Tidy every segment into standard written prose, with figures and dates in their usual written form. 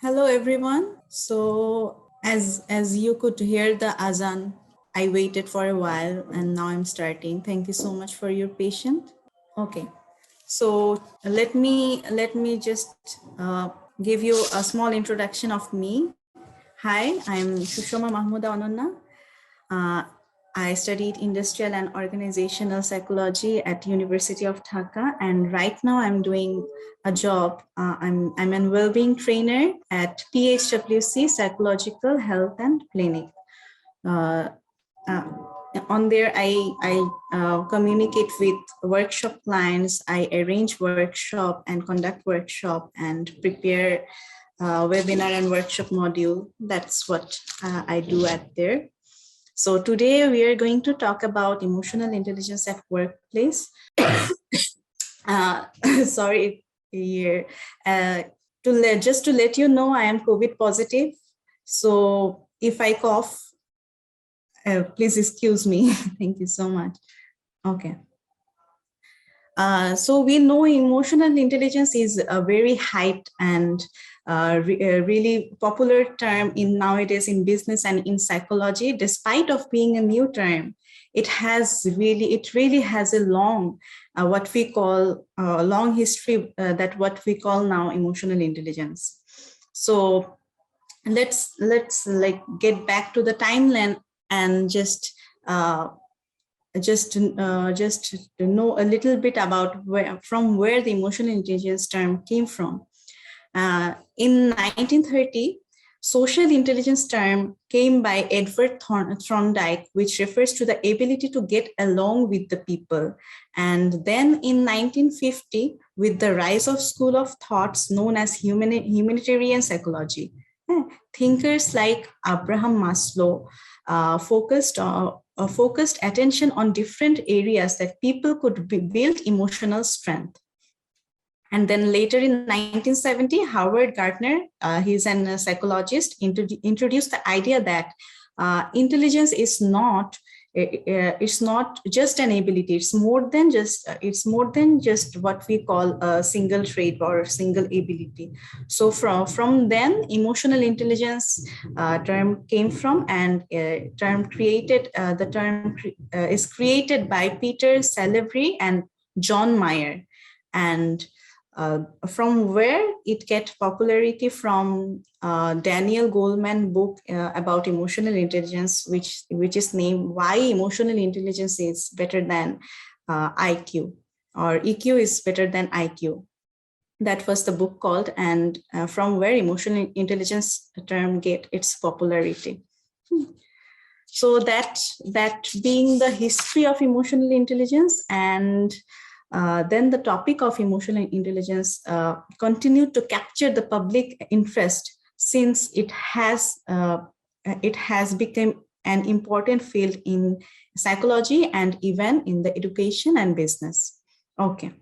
Hello everyone. So as you could hear the azan, I waited for a while and now I'm starting. Thank you so much for your patience. Okay. So let me just give you a small introduction of me. Hi, I'm Shushoma Mahmouda Anonna. Uh, I studied industrial and organizational psychology at University of Dhaka, and right now I'm doing a job. I'm a well-being trainer at PHWC Psychological Health and Clinic. Uh, uh, on there, I communicate with workshop clients. I arrange workshop and conduct workshop and prepare webinar and workshop module. That's what I do at there. So today we are going to talk about emotional intelligence at workplace. uh, sorry, here. Just to let you know, I am COVID positive. So if I cough, please excuse me. Thank you so much. Okay. So we know emotional intelligence is a very hyped and a really popular term in nowadays in business and in psychology. Despite of being a new term, it really has a long what we call long history that what we call now emotional intelligence. So let's like get back to the timeline and uh, just to know a little bit about where the emotional intelligence term came from. In 1930, social intelligence term came by Edward Thorndike, which refers to the ability to get along with the people. And then in 1950, with the rise of school of thoughts known as humanitarian psychology, thinkers like Abraham Maslow focused attention on different areas that people could build emotional strength. And then later in 1970, Howard Gardner, he's a psychologist, introduced the idea that intelligence is not it's not just an ability. It's more than just what we call a single trait or a single ability. So from then, emotional intelligence term came from, and term created the term is created by Peter Salovey and John Mayer, and from where it get popularity from Daniel Goleman book about emotional intelligence, which is named "Why Emotional Intelligence is Better Than IQ" or "EQ is Better Than IQ." That was the book called, and from where emotional intelligence term get its popularity. So that being the history of emotional intelligence, and then the topic of emotional intelligence continued to capture the public interest since it has become an important field in psychology and even in the education and business. Okay,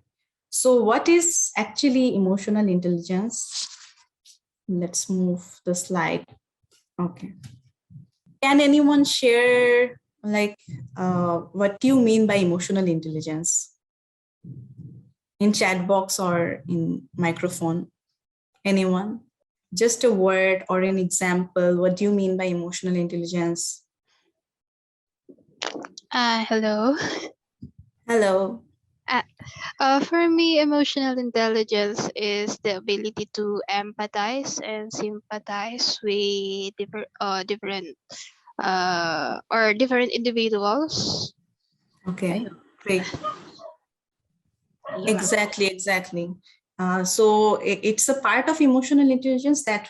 so what is actually emotional intelligence? Let's move the slide. Okay. Can anyone share like what do you mean by emotional intelligence? In chat box or in microphone? Anyone? Just a word or an example. What do you mean by emotional intelligence? Hello. Hello. For me, emotional intelligence is the ability to empathize and sympathize with different individuals. Okay, great. Exactly. So it's a part of emotional intelligence that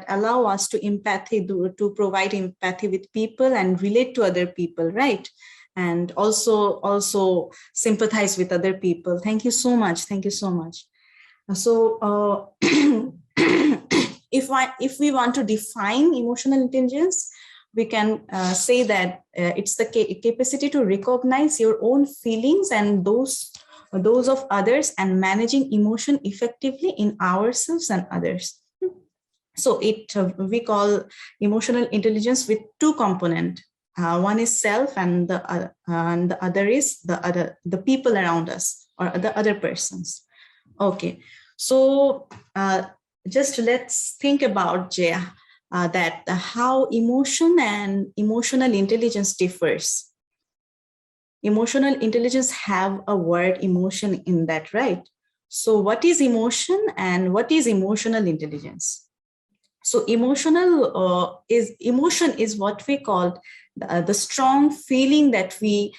allow us to provide empathy with people and relate to other people, right? And also sympathize with other people. Thank you so much. Thank you so much. So if we want to define emotional intelligence, we can say that it's the capacity to recognize your own feelings and those of others, and managing emotion effectively in ourselves and others. So we call emotional intelligence with two components. One is self, and the other is the people around us or the other persons. Okay, so just let's think about, Jay, that how emotion and emotional intelligence differs. Emotional intelligence have a word emotion in that, right? So what is emotion and what is emotional intelligence? So emotion is what we call the strong feeling that we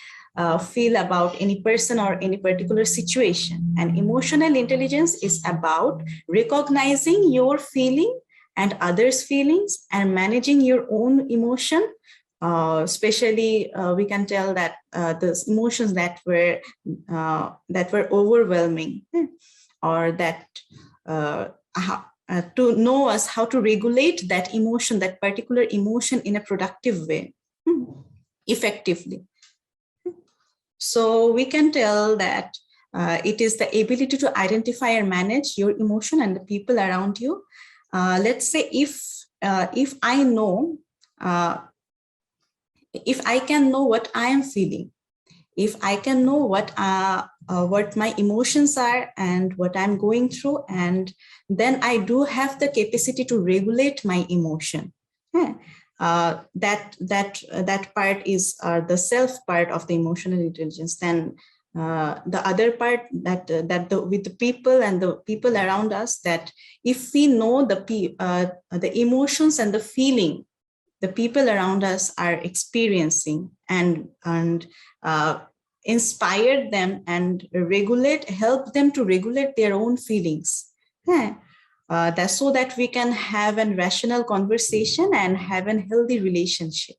feel about any person or any particular situation. And emotional intelligence is about recognizing your feeling and others' feelings and managing your own emotion. Especially, we can tell that the emotions that were overwhelming, or that to know us how to regulate that emotion, that particular emotion, in a productive way, effectively. So we can tell that it is the ability to identify and manage your emotion and the people around you. Let's say if I know, if I can know what I am feeling, if I can know what my emotions are and what I'm going through, and then I do have the capacity to regulate my emotion. Yeah. That part is the self part of the emotional intelligence. Then the other part, with the people and the people around us, that if we know the emotions and the feeling the people around us are experiencing, and inspire them and help them to regulate their own feelings. Yeah. That's so that we can have a rational conversation and have a healthy relationship.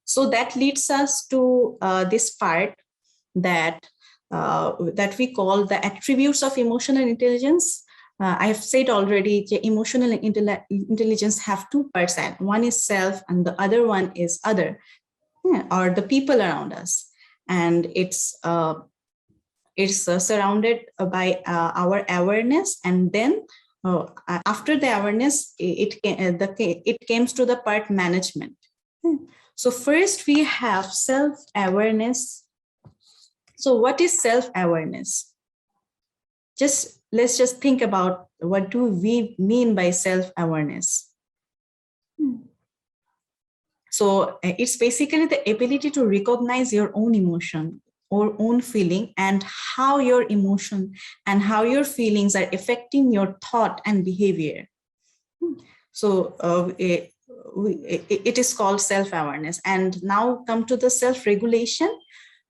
So that leads us to this part that we call the attributes of emotional intelligence. I have said already, emotional intelligence have two parts, and one is self and the other one is other, or the people around us. And it's surrounded by our awareness, and then after the awareness, it comes to the part management. So first we have self-awareness. So what is self-awareness? Let's just think about, what do we mean by self-awareness? So it's basically the ability to recognize your own emotion or own feeling, and how your emotion and how your feelings are affecting your thought and behavior. So it is called self-awareness. And now come to the self-regulation,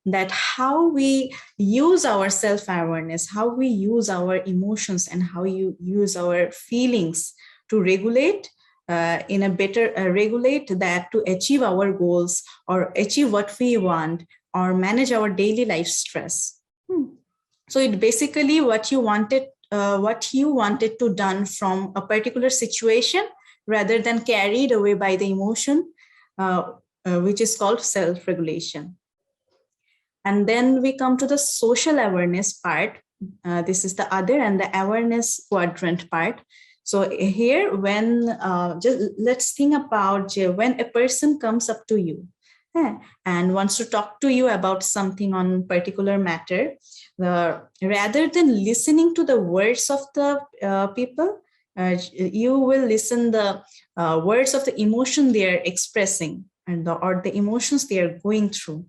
that how we use our self-awareness, how we use our emotions, and how you use our feelings to regulate in a better regulate that to achieve our goals, or achieve what we want, or manage our daily life stress. So it basically what you wanted to done from a particular situation, rather than carried away by the emotion, which is called self-regulation. And then we come to the social awareness part. This is the other and the awareness quadrant part. So here, when just let's think about when a person comes up to you and wants to talk to you about something on particular matter, rather than listening to the words of the people, you will listen the words of the emotion they are expressing, or the emotions they are going through.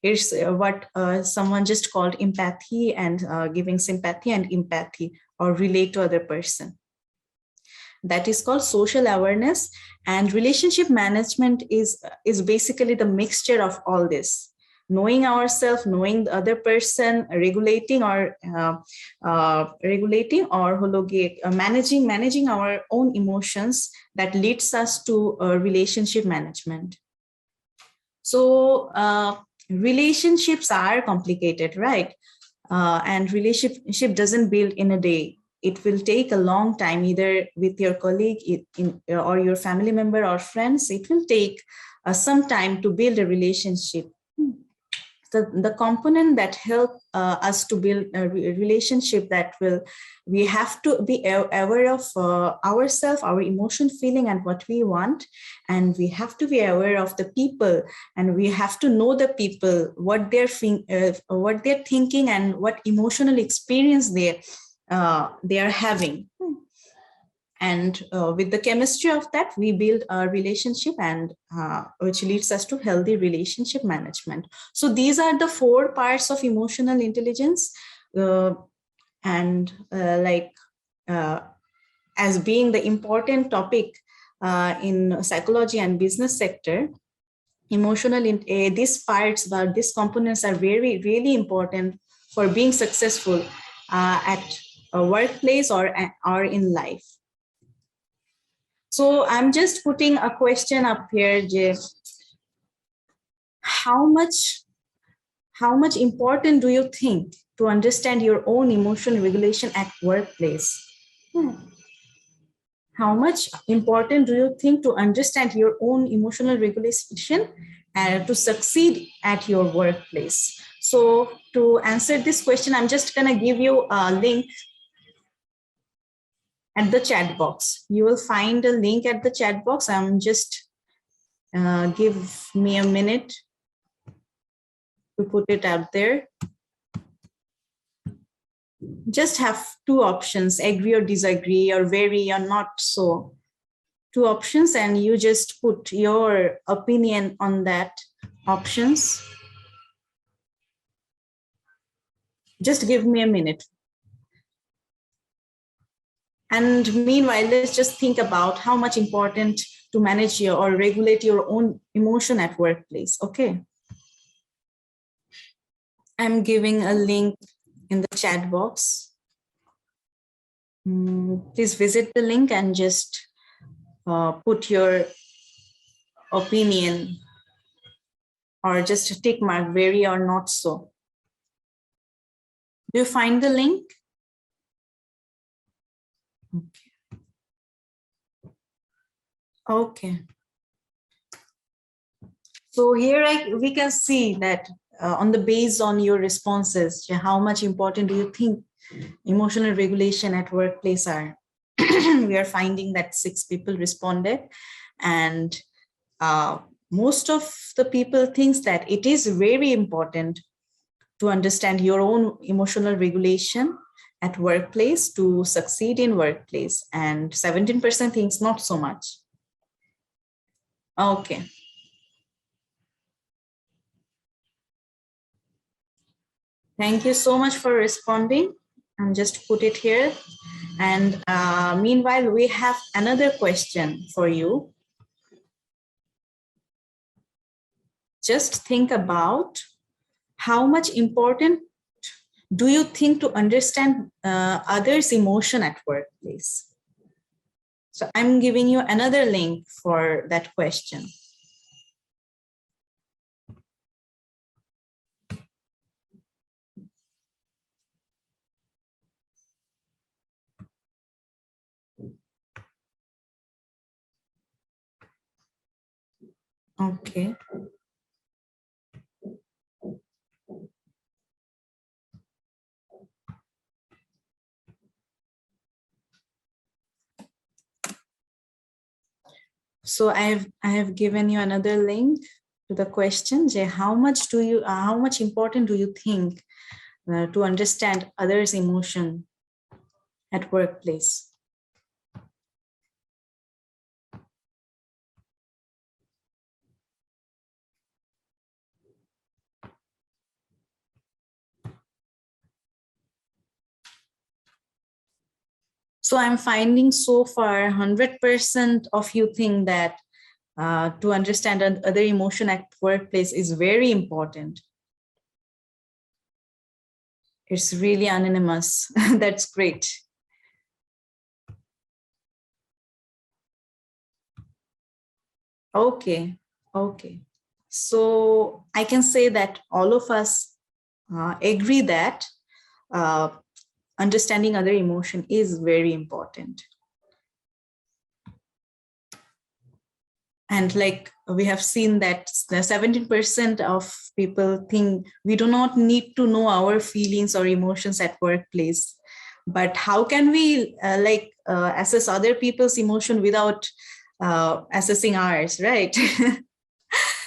It's what someone just called empathy, and giving sympathy and empathy, or relate to other person. That is called social awareness. And relationship management is basically the mixture of all this: knowing ourselves, knowing the other person, regulating or managing our own emotions, that leads us to relationship management. So relationships are complicated, right? And relationship doesn't build in a day. It will take a long time, either with your colleague or your family member or friends. It will take some time to build a relationship. The component that help us to build a relationship, that we have to be aware of ourselves, our emotion, feeling, and what we want. And we have to be aware of the people, and we have to know the people, what they're thinking, and what emotional experience they are having. And with the chemistry of that, we build a relationship, and which leads us to healthy relationship management. So these are the 4 parts of emotional intelligence. And as being the important topic in psychology and business sector, these parts, these components are really important for being successful at a workplace or in life. So I'm just putting a question up here, Jay. How much important do you think to understand your own emotion regulation at workplace? How much important do you think to understand your own emotional regulation to succeed at your workplace? So to answer this question, I'm just going to give you a link at the chat box. You will find a link at the chat box. I'm just give me a minute to put it out there. Just have 2 options, agree or disagree, or very or not so. 2 options, and you just put your opinion on that options. Just give me a minute. And meanwhile, let's just think about how much important to manage your or regulate your own emotion at workplace. Okay. I'm giving a link in the chat box. Please visit the link and just put your opinion, or just a tick mark, very or not so. Do you find the link? Okay. So here we can see that on the base on your responses, how much important do you think emotional regulation at workplace are? We are finding that 6 people responded, and most of the people thinks that it is very important to understand your own emotional regulation at workplace to succeed in workplace, and 17% thinks not so much. Okay. Thank you so much for responding. And just put it here. And meanwhile, we have another question for you. Just think about how much important do you think to understand others' emotion at workplace? So I'm giving you another link for that question. Okay. So I have given you another link to the question, Jay, how much important do you think to understand others' emotion at workplace? So I'm finding so far 100% of you think that to understand other emotion at workplace is very important. It's really anonymous. That's great. Okay. So I can say that all of us agree that understanding other emotion is very important. And like we have seen that 17% of people think we do not need to know our feelings or emotions at workplace. But how can we assess other people's emotion without assessing ours, right?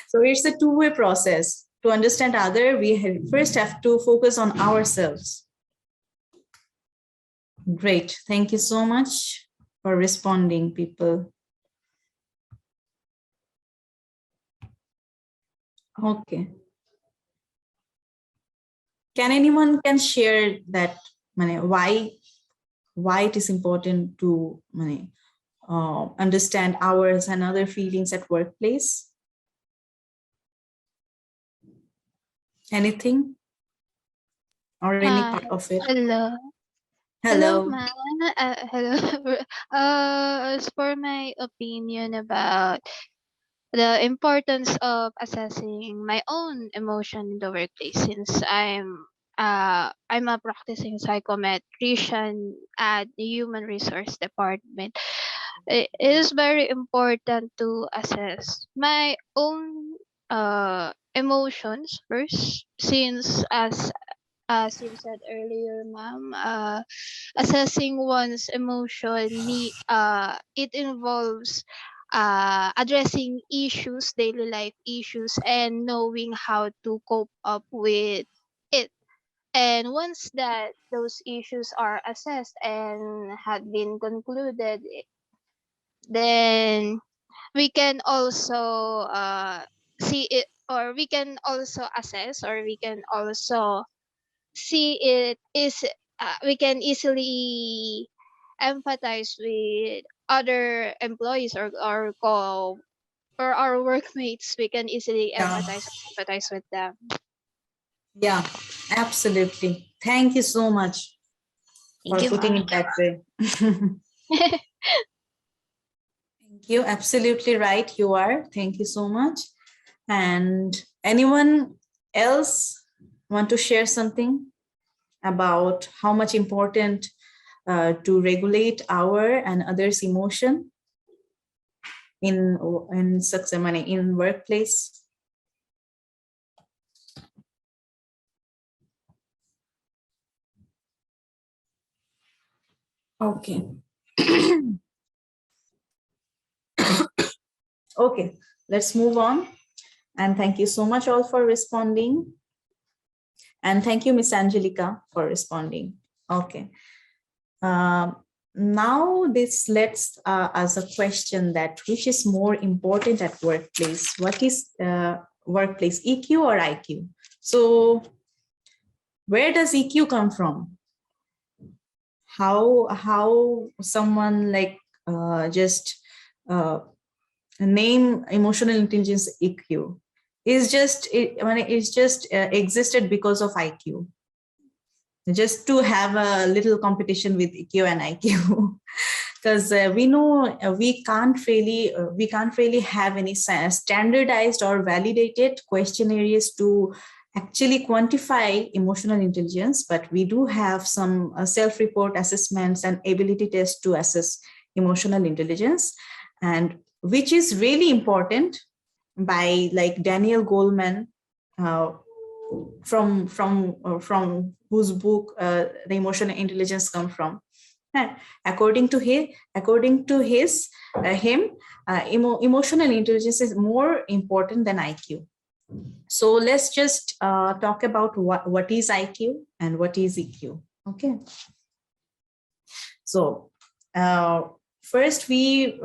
So it's a two-way process. To understand other, we first have to focus on ourselves. Great. Thank you so much for responding, people. Okay. Can anyone can share that why it is important to understand ours and other feelings at workplace? Anything or any Hi. part of it? Hello. Hello, Hello. ma'am. Hello. As for my opinion about the importance of assessing my own emotion in the workplace, since I'm a practicing psychometrician at the human resource department. It is very important to assess my own emotions first, since as you said earlier, ma'am, assessing one's emotion, it involves addressing issues, daily life issues, and knowing how to cope up with it. And once that those issues are assessed and had been concluded, then we can also see it, or we can also assess, or we can also see it is we can easily empathize with other employees, or our workmates. We can easily Yeah. empathize with them. Yeah, absolutely. Thank you so much Thank for you, putting ma'am. it that way. Thank you. Absolutely right. You are. Thank you so much. And anyone else want to share something about how much important to regulate our and others' emotion in success, in workplace? Okay. Okay, let's move on. And thank you so much all for responding. And thank you, Miss Angelica, for responding. Okay. Now this lets us a question that which is more important at workplace? What is workplace, EQ or IQ? So where does EQ come from? How someone like just name emotional intelligence EQ is just it's just existed because of IQ, just to have a little competition with EQ and IQ. Because we know we can't really have any standardized or validated questionnaires to actually quantify emotional intelligence, but we do have some self-report assessments and ability tests to assess emotional intelligence, and which is really important by like Daniel Goleman, uh, from whose book the emotional intelligence come from. According to him, emotional intelligence is more important than IQ. So let's just talk about what is IQ and what is EQ. Okay. So first we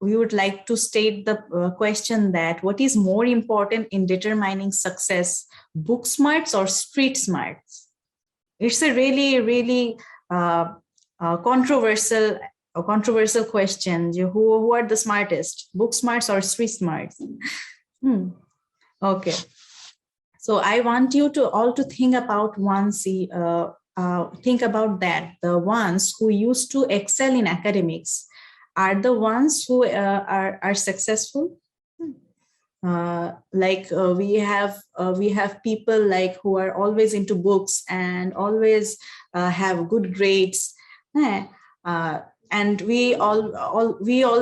would like to state the question that what is more important in determining success, book smarts or street smarts? It's a really uh, controversial question. Who are the smartest, book smarts or street smarts? Okay. So I want you to all to think about think about that. The ones who used to excel in academics are the ones who are successful. We have people like who are always into books and always have good grades. Eh, uh, and we all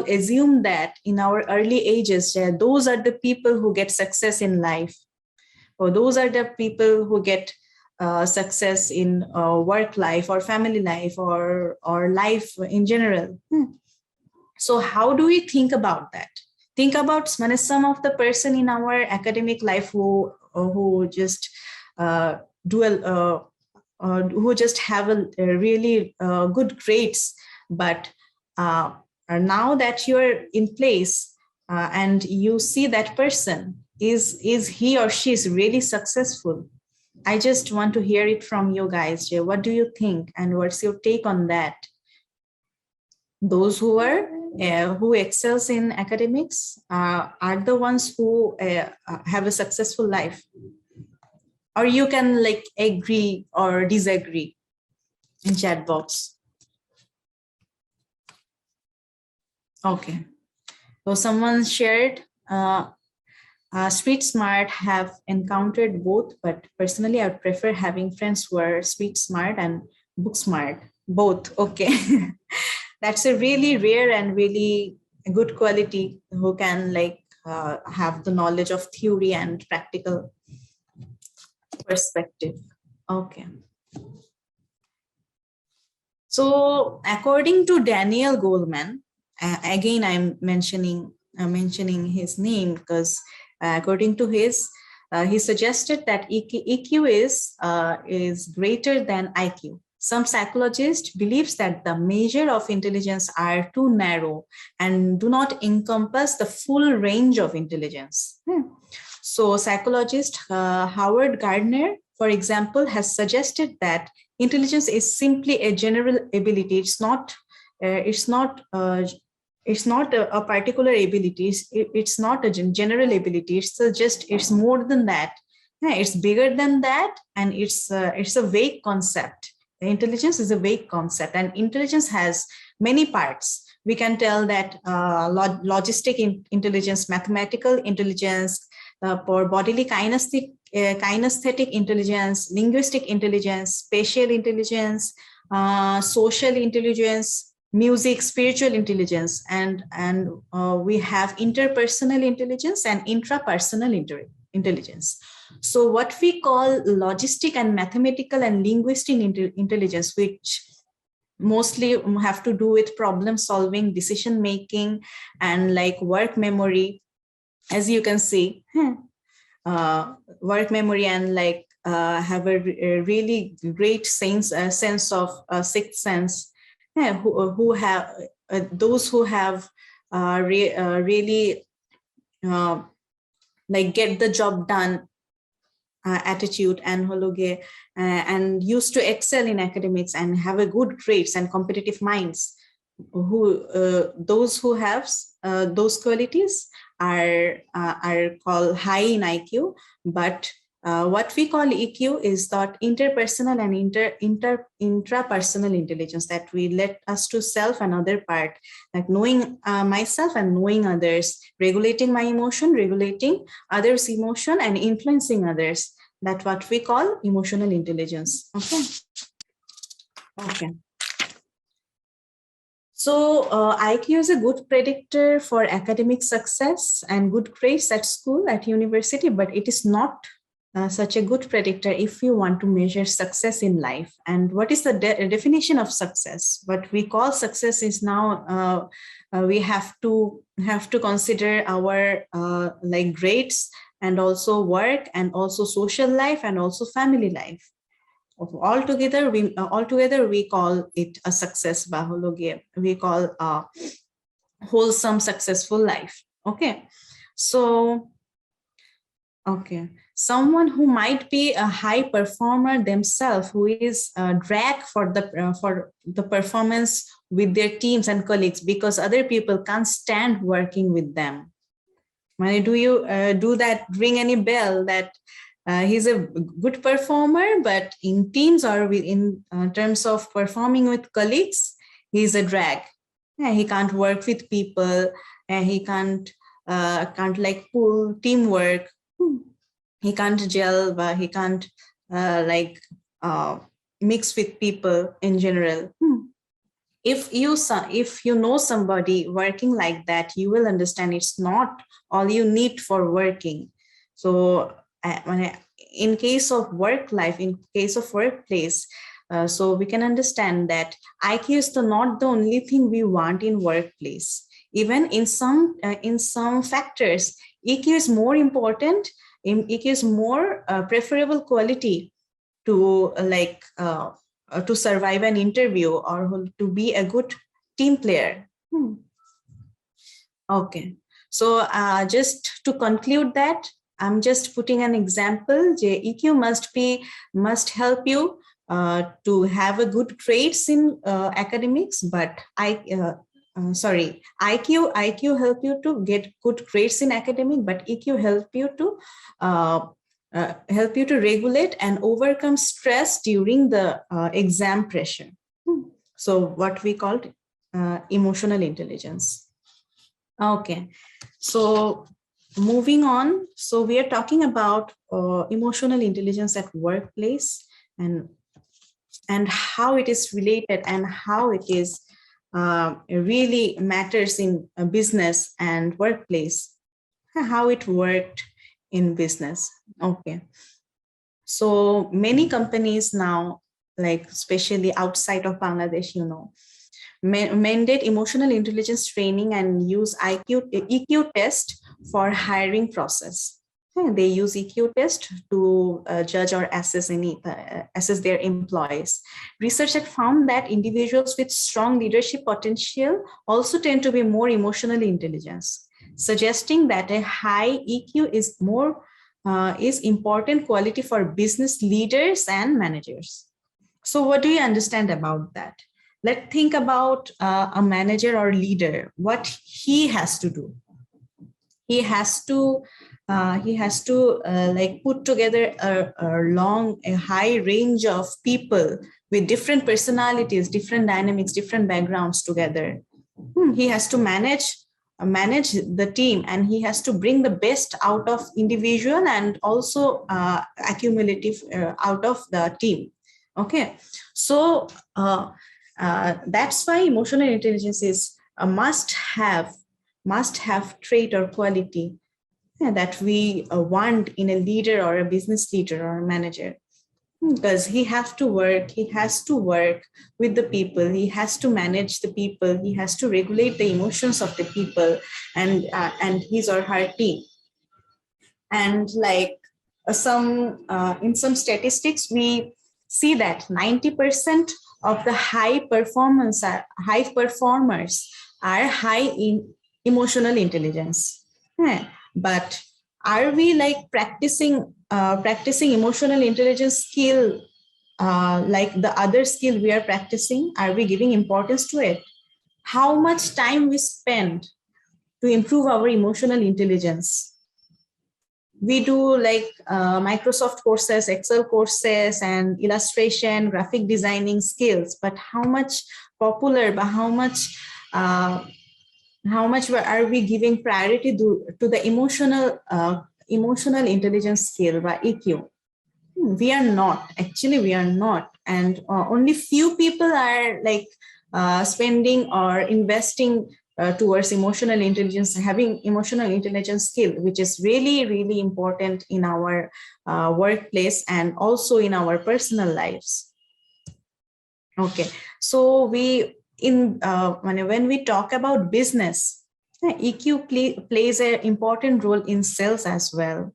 assume that in our early ages, those are the people who get success in life, or those are the people who get success in work life or family life or life in general. So how do we think about that? Think about some of the person in our academic life who just do who just have a really good grades, but now that you're in place and you see that person, is he or she is really successful? I just want to hear it from you guys. Jay. What do you think, and what's your take on that? Those who excels in academics are the ones who have a successful life, or you can like agree or disagree in chat box. Okay, so someone shared street smart, have encountered both, but personally I would prefer having friends who are street smart and book smart, both. Okay. That's a really rare and really good quality, who can like have the knowledge of theory and practical perspective. Okay. So according to Daniel Goleman, again I'm mentioning his name because according to he suggested that EQ is greater than IQ. Some psychologists believes that the measure of intelligence are too narrow and do not encompass the full range of intelligence. So psychologist Howard Gardner, for example, has suggested that intelligence is simply a general ability. It's not a particular ability. It's not a general ability. It's more than that. Yeah, it's bigger than that, and it's a vague concept. Intelligence is a vague concept, and intelligence has many parts. We can tell that logistic intelligence, mathematical intelligence, for bodily kinesthetic intelligence, linguistic intelligence, spatial intelligence, social intelligence, music, spiritual intelligence, and we have interpersonal intelligence and intrapersonal intelligence. So what we call logistic and mathematical and linguistic intelligence, which mostly have to do with problem solving, decision making, and like work memory, as you can see, work memory, and like have a really great sense of sixth sense. Who have those who have really like get the job done attitude, and hologe and used to excel in academics and have a good grades and competitive minds, who those who have those qualities are called high in IQ. But what we call EQ is that interpersonal and intrapersonal intelligence, that we let us to self and other part, like knowing myself and knowing others, regulating my emotion, regulating others' emotion, and influencing others. That's what we call emotional intelligence. Okay. Okay. So IQ is a good predictor for academic success and good grades at school, at university, but it is not such a good predictor if you want to measure success in life. And what is the definition of success? What we call success is now we have to consider our like grades, and also work, and also social life, and also family life. Altogether we call it a success, bahologia. We call a wholesome, successful life. Okay, so okay, someone who might be a high performer themselves, who is a drag for the performance with their teams and colleagues, because other people can't stand working with them. Do you do that ring any bell, that he's a good performer, but in teams or in terms of performing with colleagues, he's a drag. Yeah, he can't work with people, and he can't like pull teamwork. He can't gel, but he can't like mix with people in general. If you know somebody working like that, you will understand it's not all you need for working. So in case of work life, in case of workplace, so we can understand that IQ is not the only thing we want in workplace. Even in some factors, EQ is more important. EQ is more preferable quality to to survive an interview or to be a good team player. Okay, so just to conclude that, I'm just putting an example. EQ must help you to have a good grades in academics, but IQ help you to get good grades in academic, but EQ help you to regulate and overcome stress during the exam pressure. So what we called emotional intelligence. Okay, so moving on. So we are talking about emotional intelligence at workplace and how it is related and how it is really matters in business and workplace, how it worked in business. Okay, so many companies now, like especially outside of Bangladesh, mandate emotional intelligence training and use EQ test for hiring process. They use EQ test to judge or assess their employees. Research had found that individuals with strong leadership potential also tend to be more emotionally intelligent, suggesting that a high EQ is important quality for business leaders and managers. So what do you understand about that? Let's think about a manager or leader, what he has to do. He has to like put together a high range of people with different personalities, different dynamics, different backgrounds together. He has to manage the team, and he has to bring the best out of individual and also accumulative out of the team. Okay, so that's why emotional intelligence is a must-have trait or quality that we want in a leader or a business leader or a manager, because he has to work with the people, he has to manage the people, he has to regulate the emotions of the people and his or her team. And like in some statistics, we see that 90% of the high performers are high in emotional intelligence. But are we like practicing emotional intelligence skill like the other skill we are practicing? Are we giving importance to it? How much time we spend to improve our emotional intelligence? We do like Microsoft courses, Excel courses, and illustration, graphic designing skills, but how much popular, but how much are we giving priority to the emotional intelligence skill by EQ? We are not, actually we are not. And only few people are like spending or investing towards emotional intelligence, having emotional intelligence skill, which is really, really important in our workplace and also in our personal lives. Okay, so when we talk about business, EQ plays an important role in sales as well.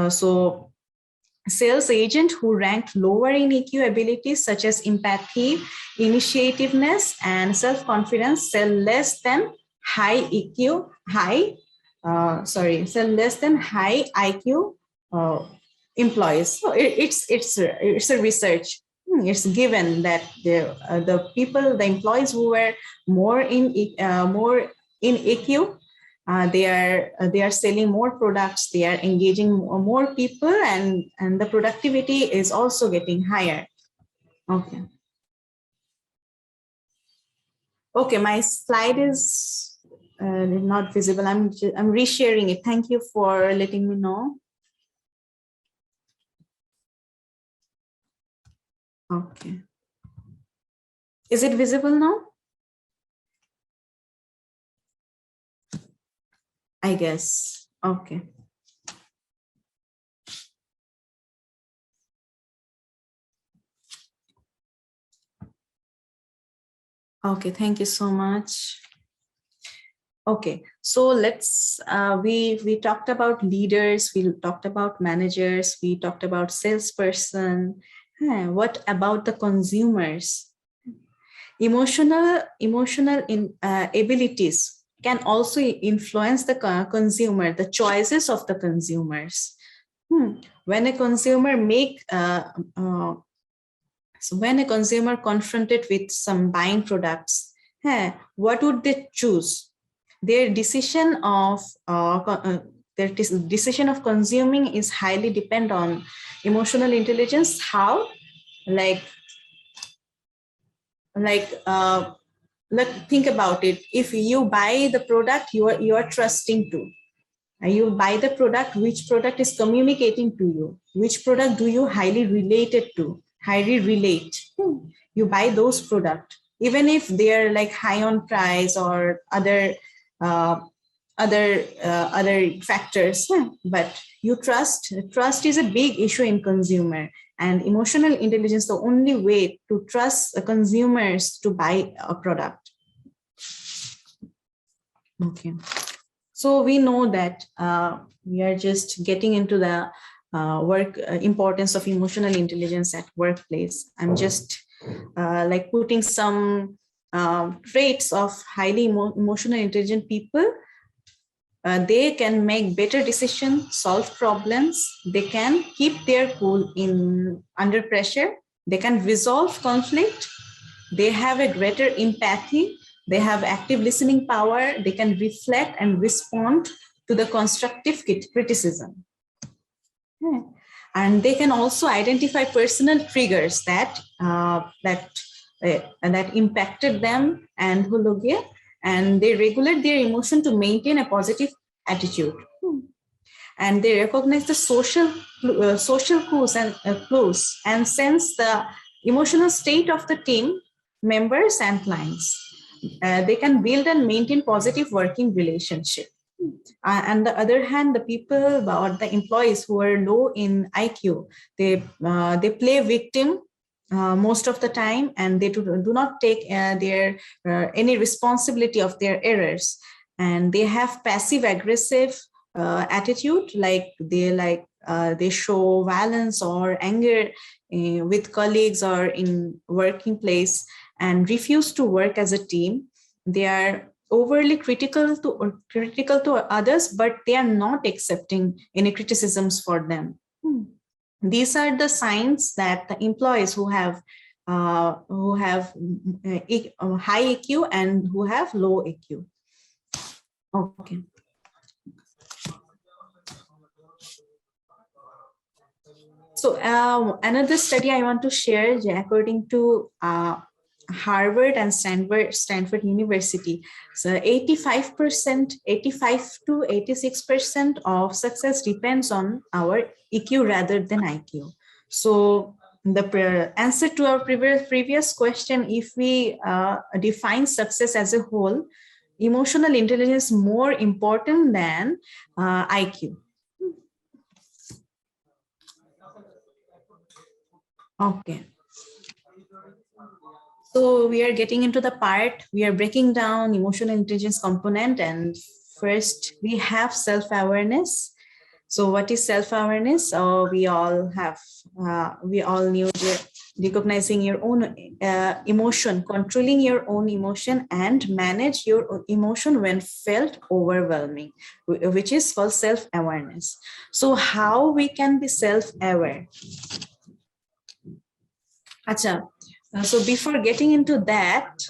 So sales agent who ranked lower in EQ abilities such as empathy, initiativeness, and self-confidence sell less than high IQ employees. So it's a research. It's given that the employees who were more in EQ, they are selling more products, they are engaging more people, and the productivity is also getting higher. Okay. Okay, my slide is not visible. I'm resharing it. Thank you for letting me know. Okay. Is it visible now? I guess. Okay. Okay, thank you so much. Okay, so let's we talked about leaders, we talked about managers, we talked about salesperson, What about the consumers? Emotional abilities can also influence the consumer, the choices of the consumers. When a consumer when a consumer confronted with some buying products, what would they choose? Their decision of decision of consuming is highly depend on emotional intelligence. How? Like like uh, think about it. If you buy the product you are trusting to, you buy the product, which product is communicating to you, which product do you highly relate. You buy those product even if they're like high on price or uh, other factors. But you trust is a big issue in consumer, and emotional intelligence the only way to trust the consumers to buy a product. Okay, so we know that we are just getting into the work importance of emotional intelligence at workplace. I'm just like putting some traits of highly emotional intelligent people. They can make better decisions, solve problems. They can keep their cool in under pressure. They can resolve conflict. They have a greater empathy. They have active listening power. They can reflect and respond to the constructive criticism. And they can also identify personal triggers that impacted them and and they regulate their emotion to maintain a positive attitude. And they recognize the social clues and sense the emotional state of the team members and clients. They can build and maintain positive working relationship. On the other hand, the people or the employees who are low in IQ, they play victim most of the time, and they do not take their any responsibility of their errors, and they have passive aggressive attitude, they show violence or anger with colleagues or in working place, and refuse to work as a team. They are overly critical to others, but they are not accepting any criticisms for them. These are the signs that the employees who have high EQ and who have low EQ. Okay. So another study I want to share, according to Harvard and Stanford University. So 85%, 85 to 86% of success depends on our EQ rather than IQ. So the answer to our previous question, if we define success as a whole, emotional intelligence is more important than IQ. Okay. So we are getting into the part, we are breaking down emotional intelligence component, and first we have self-awareness. So what is self-awareness? We all knew that recognizing your own emotion, controlling your own emotion, and manage your emotion when felt overwhelming, which is called self-awareness. So how we can be self-aware? Acha. So before getting into that,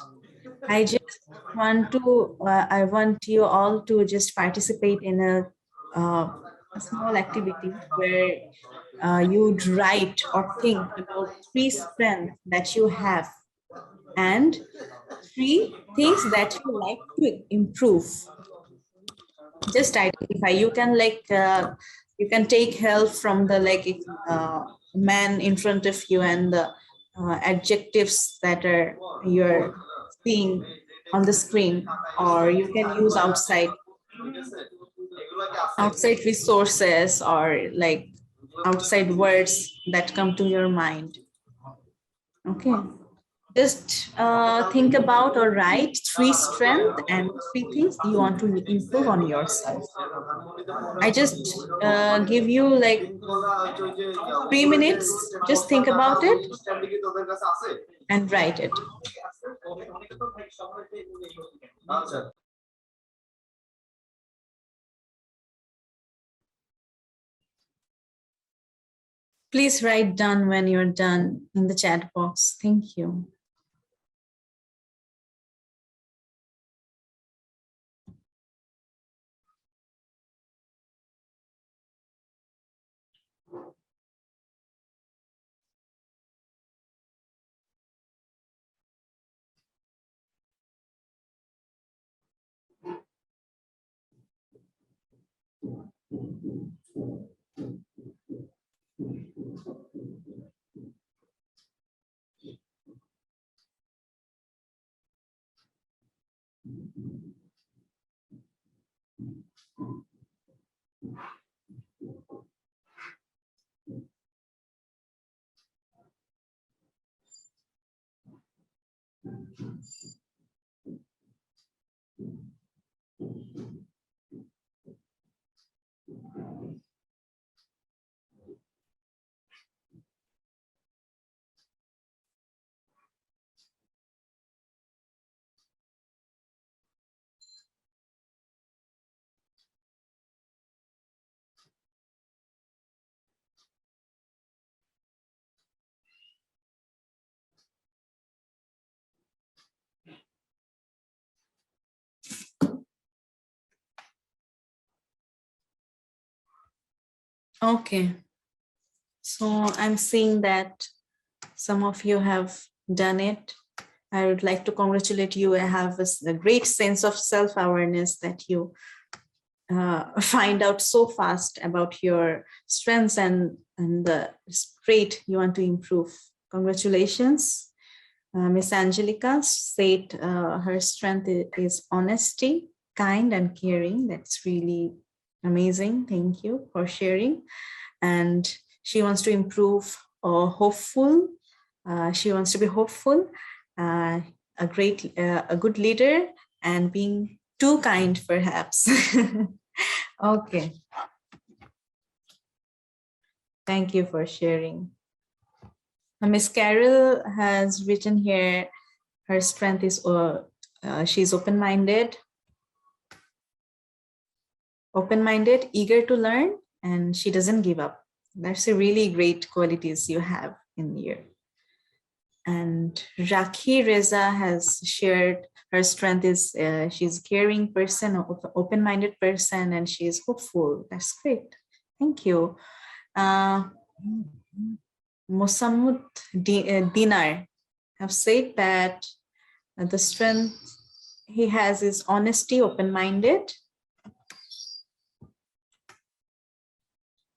I just I want you all to just participate in a small activity where you'd write or think about 3 strengths that you have and 3 things that you like to improve. Just identify. You can take help from the man in front of you and the adjectives that are you're seeing on the screen, or you can use outside resources or like outside words that come to your mind. Okay. Just think about or write 3 strengths and 3 things you want to improve on yourself. I just give you like 3 minutes. Just think about it and write it. Please write done when you're done in the chat box. Thank you. Okay. So I'm seeing that some of you have done it. I would like to congratulate you. I have a great sense of self-awareness that you find out so fast about your strengths and the trait you want to improve. Congratulations. Miss Angelica said her strength is honesty, kind and caring. That's really amazing. Thank you for sharing. And she wants to improve hopeful. She wants to be hopeful, a good leader, and being too kind, perhaps. Okay. Thank you for sharing. Miss Carol has written here, her strength is she's open-minded, eager to learn, and she doesn't give up. That's a really great qualities you have in here. And Rakhi Reza has shared her strength is she's a caring person, open-minded person, and she is hopeful. That's great. Thank you. Mosamud Dinar have said that the strength he has is honesty, open-minded.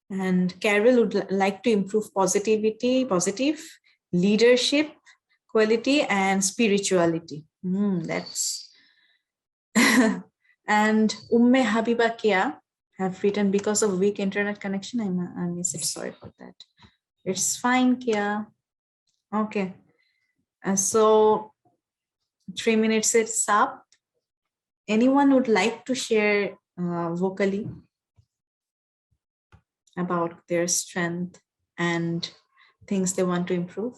And Carol would like to improve positive leadership quality and spirituality. That's and Umme Habiba Kia have written, because of weak internet connection, I miss it. Sorry for that. It's fine, Kia. Okay. So 3 minutes it's up. Anyone would like to share vocally about their strength and things they want to improve?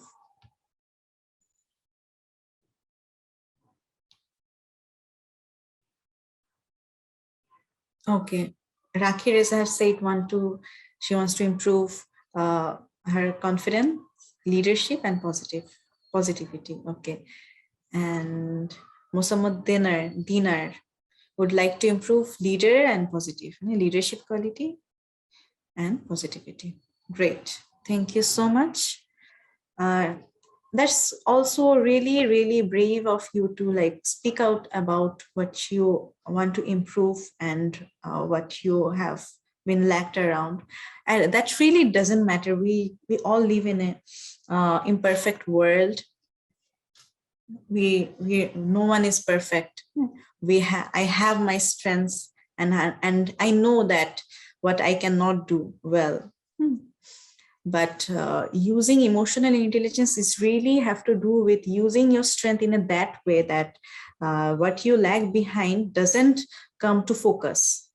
Okay. Rakhi Reza has said she wants to improve her confidence, leadership, and positivity. Okay. And Mosamud Dinar would like to improve leadership quality and positivity. Great. Thank you so much. That's also really, really brave of you to like speak out about what you want to improve and what you have been lacked around. And that really doesn't matter. We all live in a imperfect world. No one is perfect. I have my strengths, and I know that what I cannot do well. But using emotional intelligence is really have to do with using your strength in that way that what you lag behind doesn't come to focus,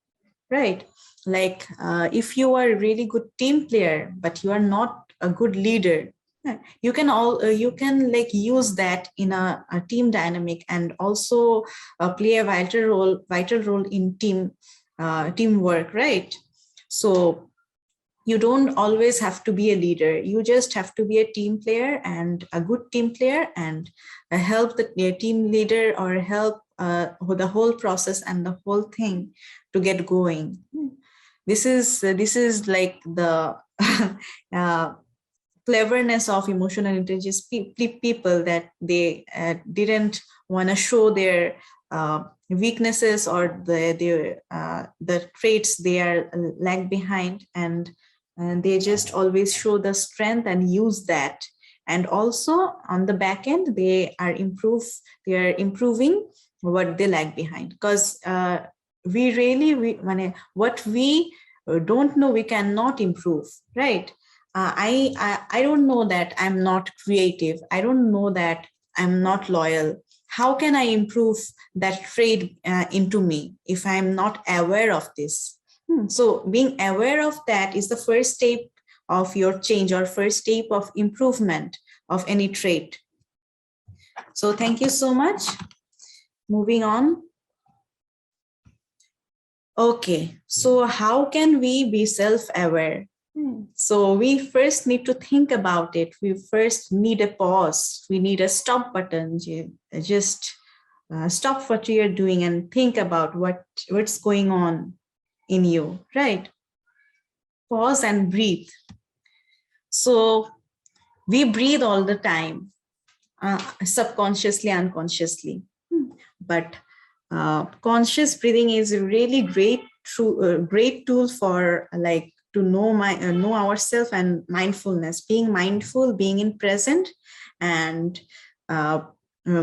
right? Like if you are a really good team player, but you are not a good leader, you can like use that in a team dynamic, and also play a vital role in teamwork, right? So you don't always have to be a leader. You just have to be a team player, and a good team player, and help the team leader, or help the whole process and the whole thing to get going. This is like the uh, cleverness of emotional intelligence people, that they didn't want to show their weaknesses, or the traits they are lag behind, and they just always show the strength and use that. And also on the back end, they are improving what they lag behind, because what we don't know, we cannot improve, right? I don't know that I'm not creative. I don't know that I'm not loyal. How can I improve that trait into me if I'm not aware of this? So being aware of that is the first step of your change, or first step of improvement of any trait. So thank you so much. Moving on. Okay, so how can we be self-aware? So we first need to think about it. We first need a pause. We need a stop button. Just stop what you're doing and think about what's going on in you, right? Pause and breathe. So we breathe all the time, subconsciously, unconsciously. But conscious breathing is a really great tool for like to know ourselves, and mindfulness, being mindful, being in present, and uh,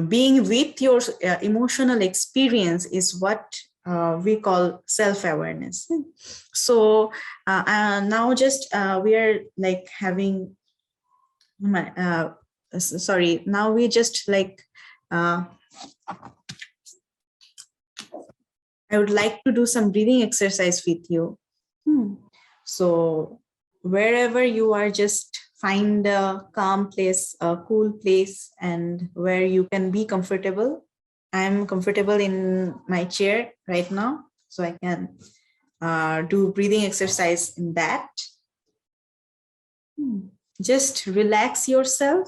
being with your emotional experience is what we call self-awareness. So now just we are like having sorry, now we just like I would like to do some breathing exercise with you. So wherever you are, just find a calm place, a cool place, and where you can be comfortable. I'm comfortable in my chair right now, so I can do breathing exercise in that. Just relax yourself.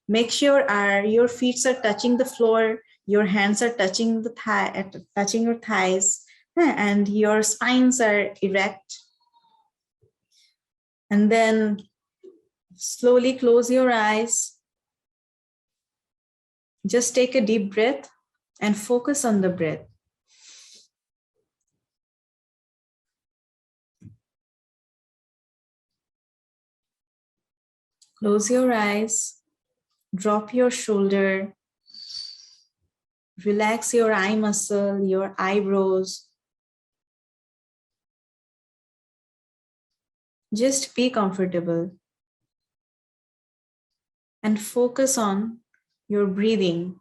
Make sure your feet are touching the floor, your hands are touching touching your thighs, and your spines are erect. And then slowly close your eyes. Just take a deep breath and focus on the breath. Close your eyes, drop your shoulder, relax your eye muscle, your eyebrows. Just be comfortable and focus on your breathing.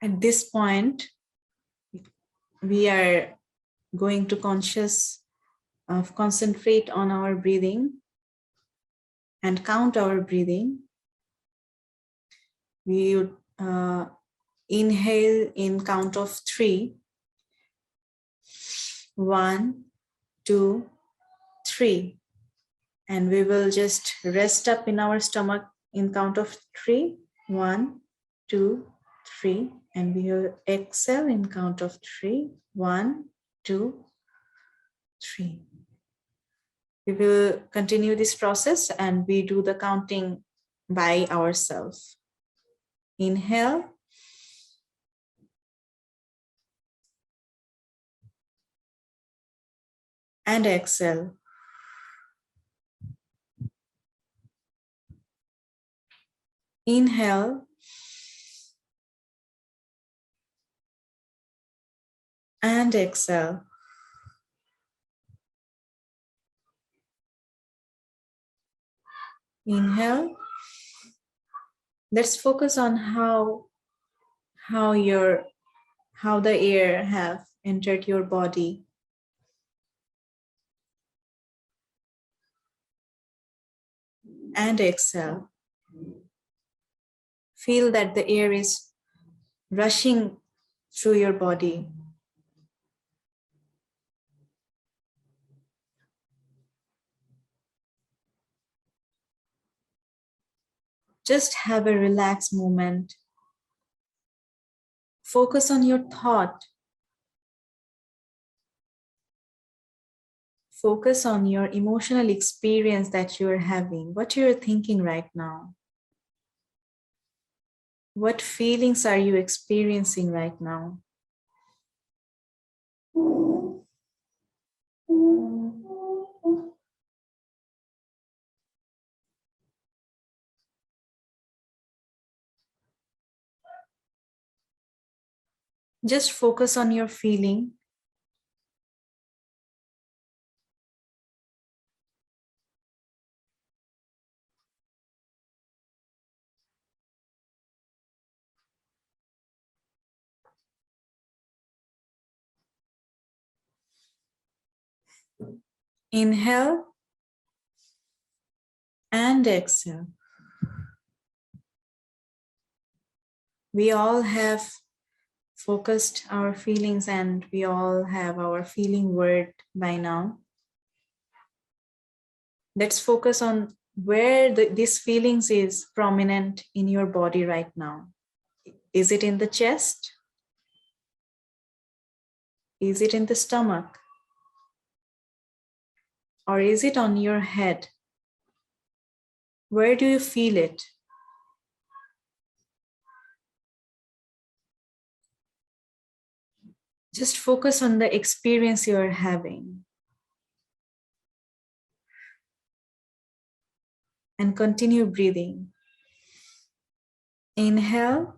At this point, we are going to concentrate on our breathing and count our breathing. We would inhale in count of 3. 1, 2, 3. And we will just rest up in our stomach in count of 3. 1, 2, 3. And we will exhale in count of 3. 1, 2, 3. We will continue this process and we do the counting by ourselves. Inhale. And exhale. Inhale. And exhale. Inhale. Let's focus on how the air have entered your body. And exhale. Feel that the air is rushing through your body. Just have a relaxed moment. Focus on your thought. Focus on your emotional experience that you're having, what you're thinking right now. What feelings are you experiencing right now? Just focus on your feeling. Inhale and exhale. We all have focused our feelings and we all have our feeling word by now. Let's focus on where these feelings is prominent in your body right now. Is it in the chest? Is it in the stomach? Or is it on your head? Where do you feel it? Just focus on the experience you are having. And continue breathing. Inhale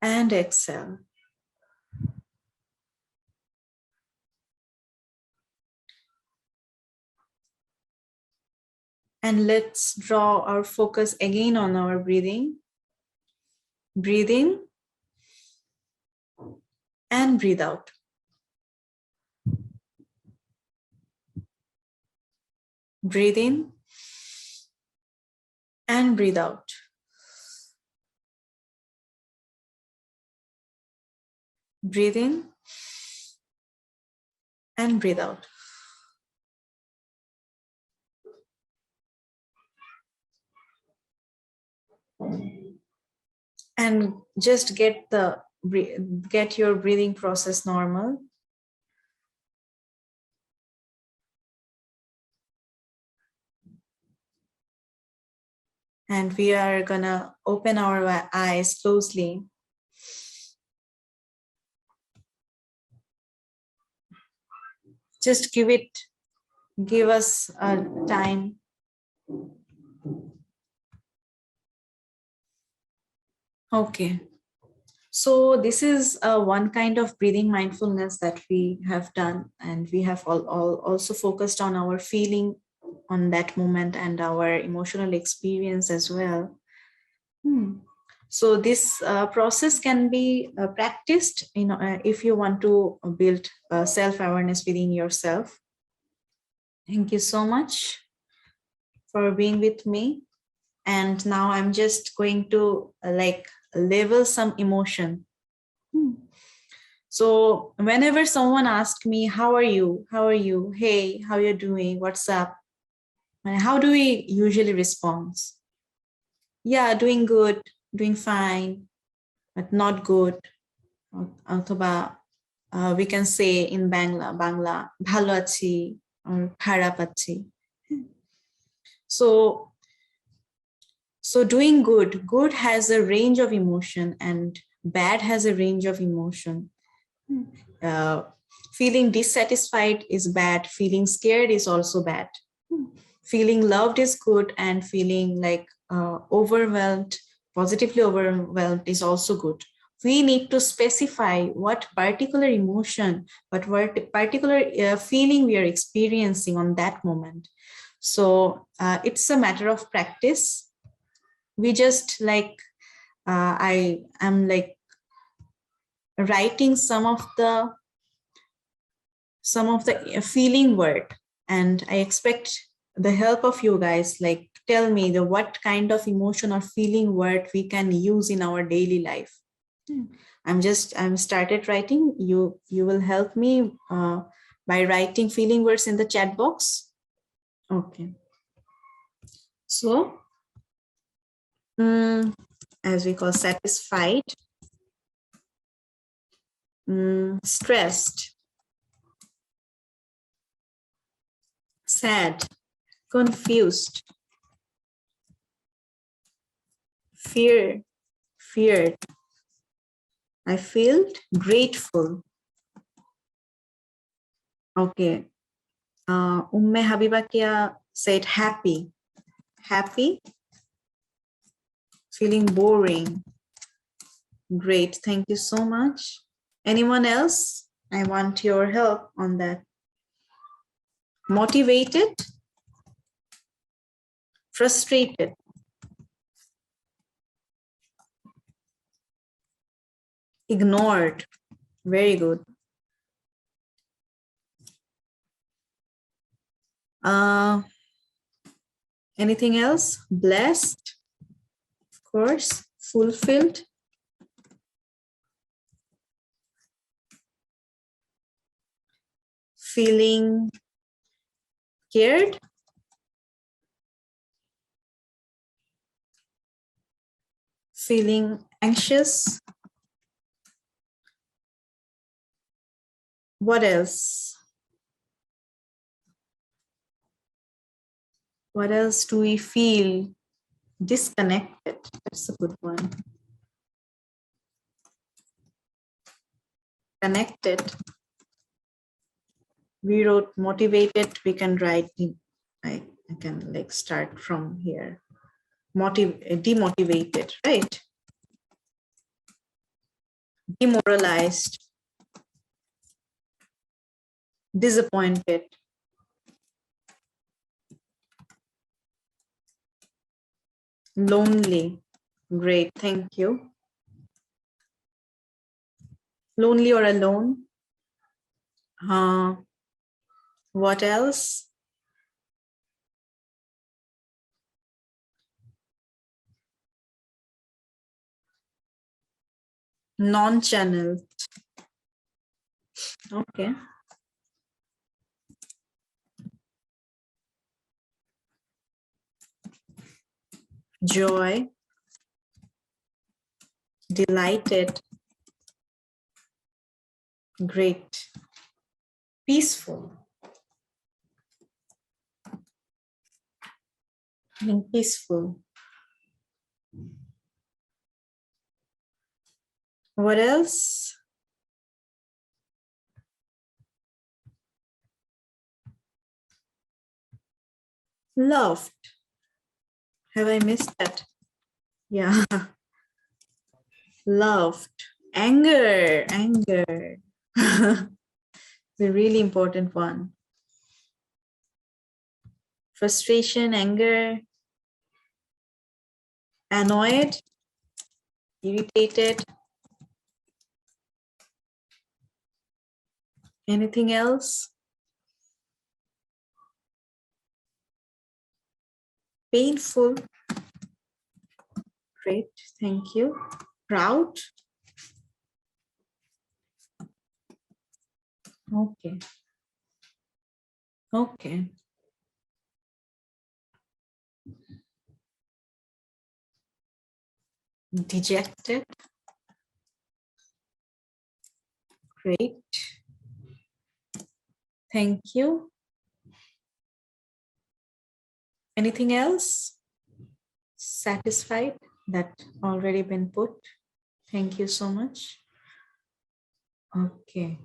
and exhale. And let's draw our focus again on our breathing. Breathe in and breathe out. Breathe in and breathe out. Breathe in and breathe out. And just get your breathing process normal. And we are gonna open our eyes closely. Just give us a time. Okay. So this is one kind of breathing mindfulness that we have done, and we have also focused on our feeling on that moment and our emotional experience as well. So this process can be practiced, if you want to build self-awareness within yourself. Thank you so much for being with me. And now I'm just going to level some emotion. So whenever someone asks me, how are you? How are you? Hey, how you doing? What's up? And how do we usually respond? Yeah, doing good, doing fine, but not good. We can say in Bangla, bhalo achi or kharap achi. So doing good has a range of emotion, and bad has a range of emotion. Feeling dissatisfied is bad. Feeling scared is also bad. Feeling loved is good, and feeling like overwhelmed, positively overwhelmed is also good. we need to specify what particular emotion, what particular feeling we are experiencing on that moment. So it's a matter of practice. We just like, I am like writing some of the feeling word, and I expect the help of you guys, like tell me the what kind of emotion or feeling word we can use in our daily life. I'm started writing. You will help me by writing feeling words in the chat box. Okay. So as we call satisfied, stressed, sad, confused, feared. I feel grateful. Okay. Umme Habiba Kia said happy. Happy. Feeling boring. Great. Thank you so much. Anyone else? I want your help on that. Motivated. Frustrated. Ignored. Very good. Anything else? Blessed. Of course. Fulfilled. Feeling cared. Feeling anxious. What else? What else do we feel? Disconnected. That's a good one. Connected. We wrote motivated. We can write. I can like start from here. Demotivated, right? Demoralized. Disappointed. Lonely. Great, thank you. Lonely or alone? What else? Non-channel. Okay. Joy. Delighted. Great. Peaceful. Being peaceful. What else? Loved. Have I missed that? Yeah. Loved. Anger. Anger. It's a really important one. Frustration, anger, annoyed, irritated. Anything else? Painful. Great, thank you. Proud. Okay. Okay. Dejected. Great. Thank you. Anything else? Satisfied? That already been put. Thank you so much. Okay.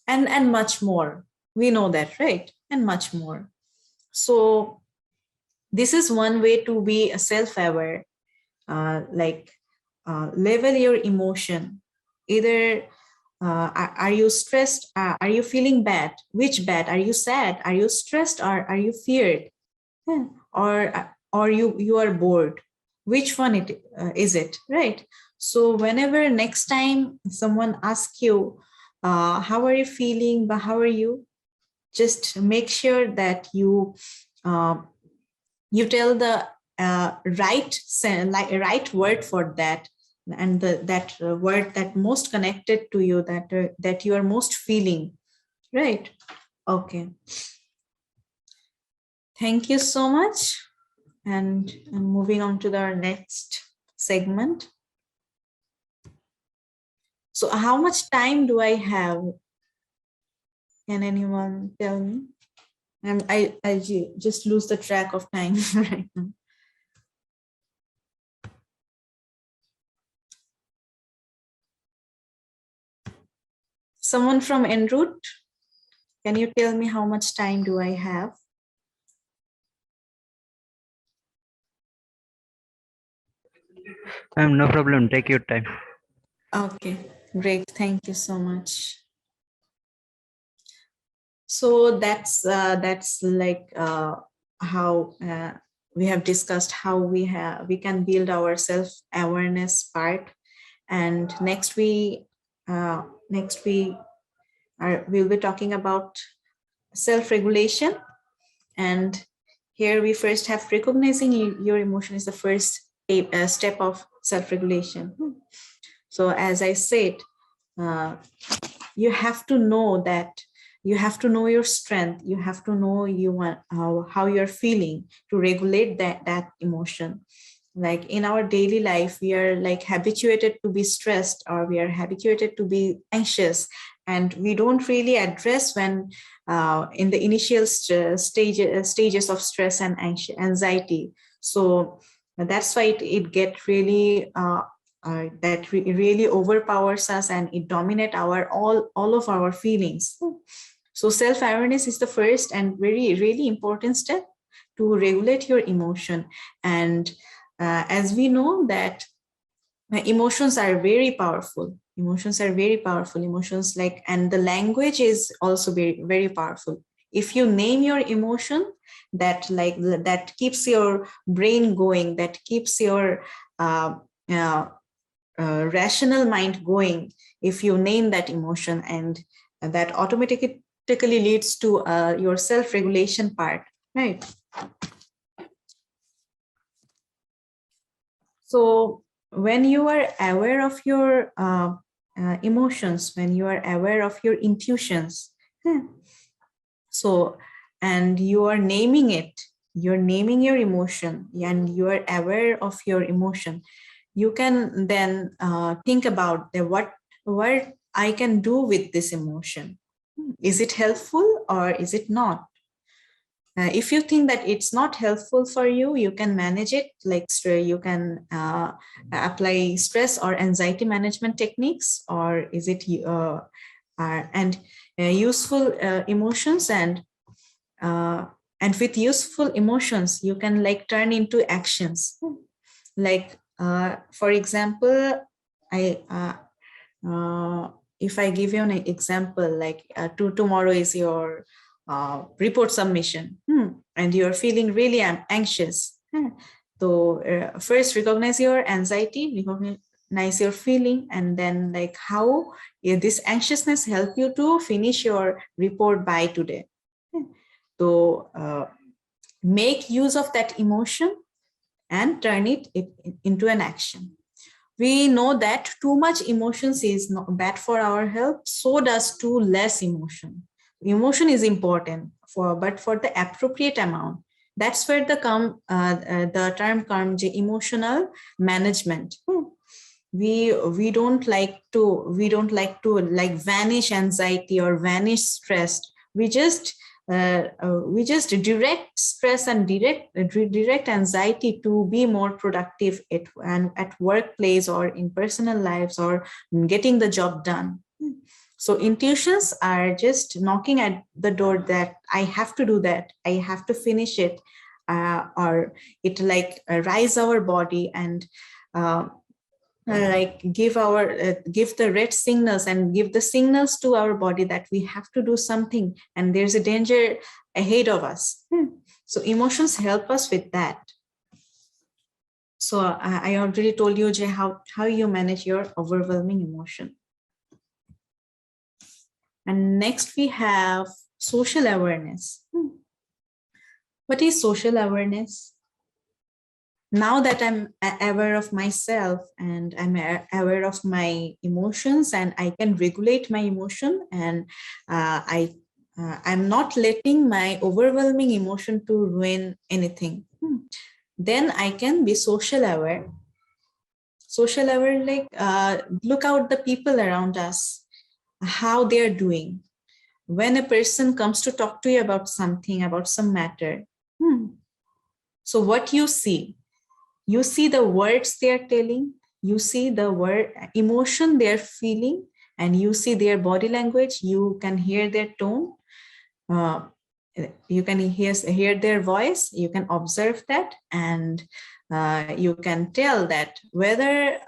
And much more. We know that, right? And much more. So this is one way to be self-aware. Like level your emotion. Either are you stressed? Are you feeling bad? Which bad? Are you sad? Are you stressed? Or are you feared? Yeah. Or you are bored? Which one is it? Right. So whenever next time someone asks you, how are you feeling? But how are you? Just make sure that uh, you tell the right word for that, and that word that most connected to you, that you are most feeling. Right. Okay. Thank you so much. And moving on to our next segment. So how much time do I have? Can anyone tell me? I just lose the track of time right now. Someone from en route, can you tell me how much time do I have? No problem. Take your time. Okay, great. Thank you so much. So that's like how we have discussed how we can build our self-awareness part, and next we we'll be talking about self-regulation. And here we first have recognizing your emotion is the first step of self-regulation. So as I said, you have to know that you have to know your strength. You have to know how you're feeling to regulate that emotion. Like in our daily life, we are like habituated to be stressed, or we are habituated to be anxious, and we don't really address when in the initial stages of stress and anxiety. So that's why it get really really overpowers us, and it dominate all of our feelings. So self-awareness is the first and very really important step to regulate your emotion. And as we know that emotions are very powerful. Emotions like, and the language is also very very powerful. If you name your emotion, that keeps your brain going, that keeps your uh, uh, rational mind going. If you name that emotion, and that automatically leads to your self-regulation part, right? So when you are aware of your emotions, when you are aware of your intuitions, so, and you are naming it, you're naming your emotion, and you are aware of your emotion, you can then think about what I can do with this emotion. Is it helpful or is it not? If you think that it's not helpful for you, you can manage it. Like you can apply stress or anxiety management techniques, or is it and useful emotions, and with useful emotions, you can like turn into actions. Like for example, I if I give you an example, like tomorrow is your report submission, and you're feeling really anxious. So first recognize your anxiety, recognize your feeling, and then like how this anxiousness help you to finish your report by today. So make use of that emotion and turn it into an action. We know that too much emotions is not bad for our health, so does too less emotion. Emotion is important, but for the appropriate amount. That's where the term comes, emotional management. We don't like to like vanish anxiety or vanish stress. We just direct stress and direct anxiety to be more productive at workplace or in personal lives or getting the job done. So intuitions are just knocking at the door that I have to do that, I have to finish it, or it like rise our body and like give the red signals and give the signals to our body that we have to do something and there's a danger ahead of us. So emotions help us with that. So I already told you, Jay, how you manage your overwhelming emotion. And next we have social awareness. What is social awareness? Now that I'm aware of myself and I'm aware of my emotions and I can regulate my emotion, and I'm not letting my overwhelming emotion to ruin anything, then I can be social aware. Social aware, like look out the people around us, how they're doing. When a person comes to talk to you about something, about some matter, so what you see the words they're telling, you see the word emotion they're feeling, and you see their body language, you can hear their tone, you can hear their voice, you can observe that, and you can tell that whether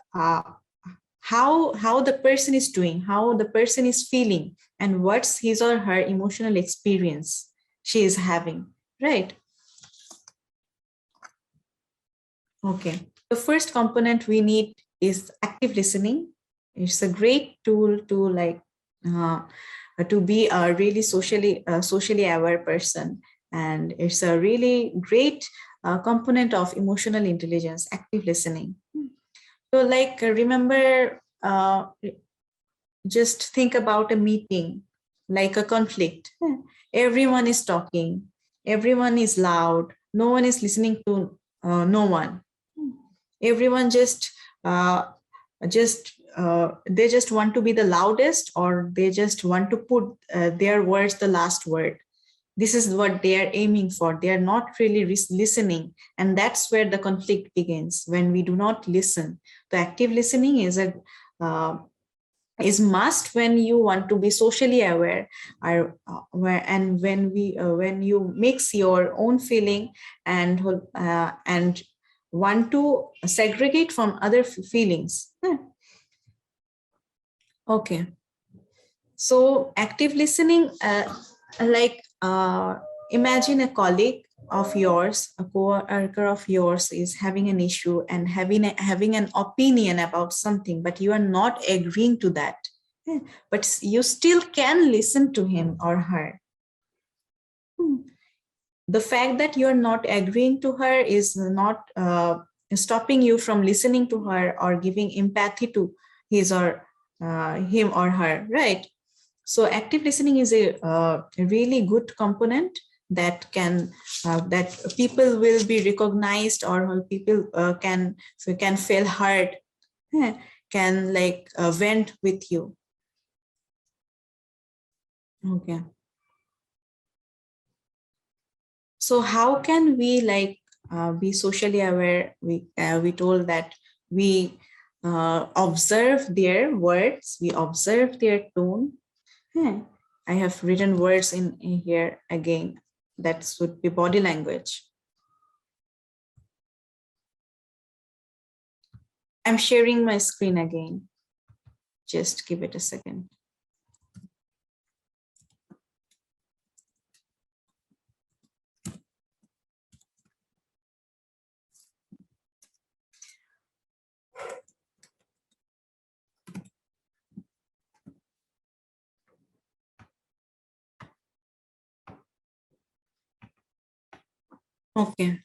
how the person is doing, how the person is feeling, and what's his or her emotional experience she is having, right? Okay. The first component we need is active listening. It's a great tool to to be a really socially aware person, and it's a really great component of emotional intelligence. Active listening. So, like, remember, just think about a meeting, like a conflict. Everyone is talking. Everyone is loud. No one is listening to no one. Everyone they just want to be the loudest, or they just want to put their words the last word. This is what they are aiming for. They are not really listening, and that's where the conflict begins, when we do not listen. The active listening is must when you want to be socially aware, and when you mix your own feeling and want to segregate from other feelings. Okay. So active listening, imagine a colleague of yours, a co-worker of yours is having an issue and having an opinion about something, but you are not agreeing to that. But you still can listen to him or her. The fact that you're not agreeing to her is not stopping you from listening to her or giving empathy to his or him or her, right? So active listening is a really good component that can that people will be recognized, or people can feel heard, can vent with you. Okay. So how can we be socially aware? We told that we observe their words, we observe their tone. I have written words in here again. That would be body language. I'm sharing my screen again. Just give it a second. Okay.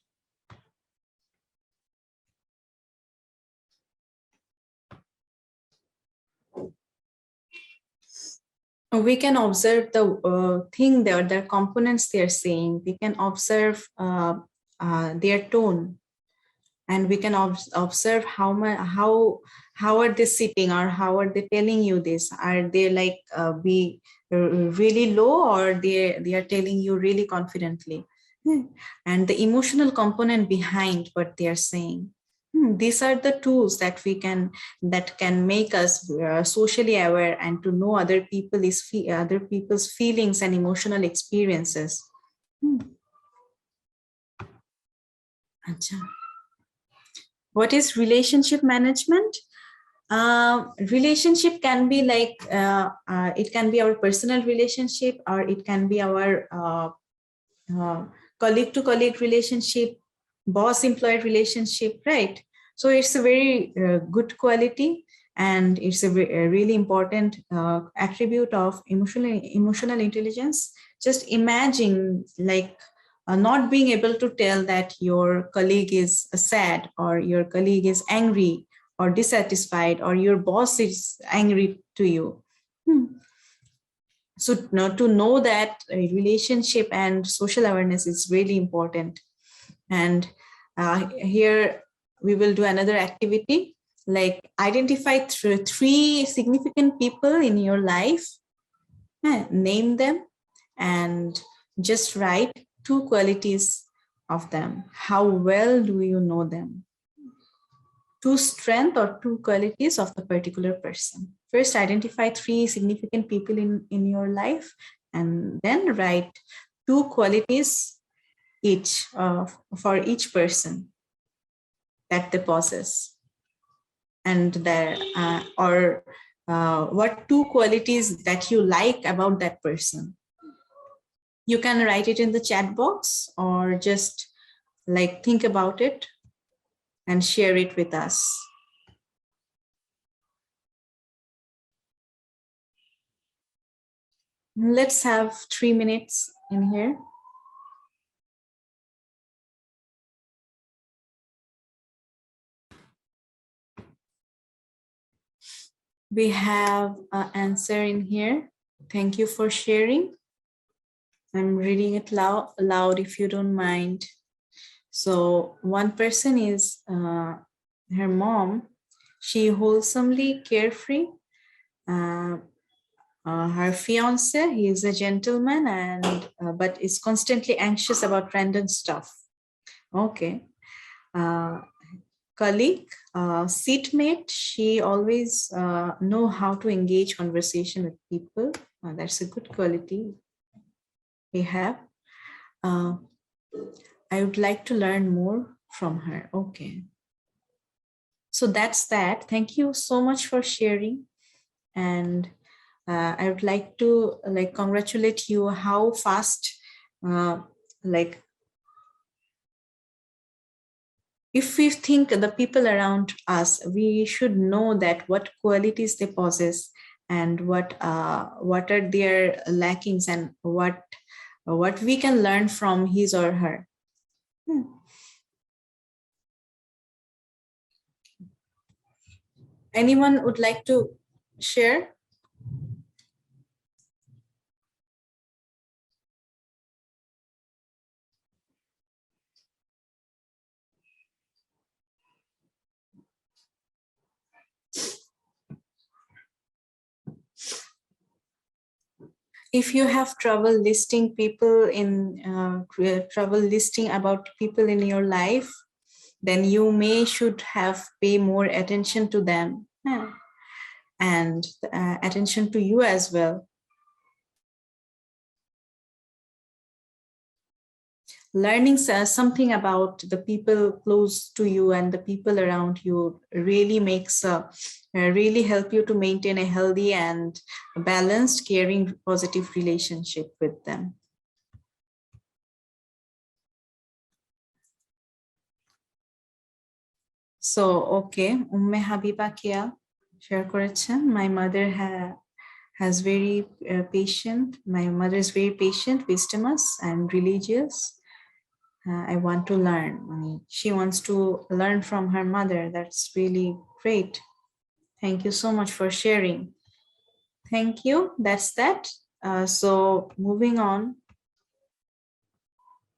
We can observe the thing there, the components they're saying. We can observe their tone, and we can observe how are they sitting, or how are they telling you this. Are they be really low, or they are telling you really confidently? And the emotional component behind what they are saying. These are the tools that can make us socially aware, and to know other people's feelings and emotional experiences. Achha. What is relationship management? Relationship can be like, it can be our personal relationship, or it can be our colleague to colleague relationship, boss employee relationship, right? So it's a very good quality, and it's a really important attribute of emotional intelligence. Just imagine, like, not being able to tell that your colleague is sad, or your colleague is angry or dissatisfied, or your boss is angry to you. So to know that relationship and social awareness is really important. And here we will do another activity, like identify three significant people in your life, name them, and just write two qualities of them. How well do you know them? Two strengths or two qualities of the particular person. First, identify three significant people in your life, and then write two qualities each for each person that they possess, and their or what two qualities that you like about that person. You can write it in the chat box, or just like think about it and share it with us. Let's have 3 minutes in here. We have an answer in here. Thank you for sharing. I'm reading it loud if you don't mind. So one person is her mom. She wholesomely carefree. Her fiance, he is a gentleman, and but is constantly anxious about random stuff. Okay. Colleague, seatmate, she always know how to engage conversation with people. That's a good quality we have. I would like to learn more from her. Okay. So that's that. Thank you so much for sharing. And I would like to congratulate you how fast, like, if we think the people around us, we should know that what qualities they possess, and what are their lackings, and what we can learn from his or her. Anyone would like to share? If you have trouble listing people in trouble listing about people in your life, then you should have pay more attention to them, and attention to you as well. Learning something about the people close to you and the people around you really makes really help you to maintain a healthy and balanced, caring, positive relationship with them. So, okay, Umme Habiba Kia share করেছেন, my mother has very patient. My mother is very patient, wisdomous, and religious. I want to learn. She wants to learn from her mother. That's really great. Thank you so much for sharing. Thank you. That's that. So moving on.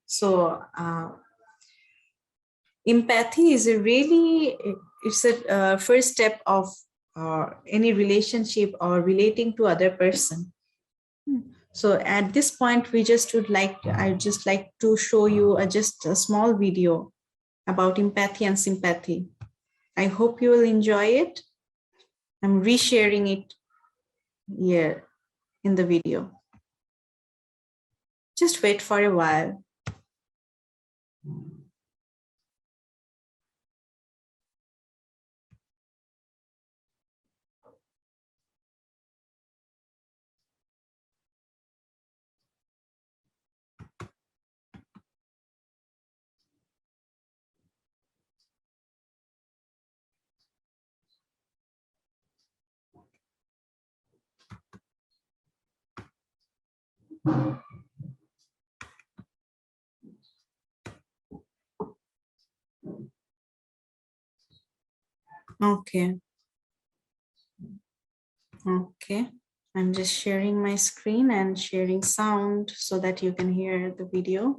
So empathy is it's a first step of any relationship or relating to other person. So at this point, I just like to show you just a small video about empathy and sympathy. I hope you will enjoy it. I'm resharing it here in the video. Just wait for a while. Okay. Okay. I'm just sharing my screen and sharing sound so that you can hear the video.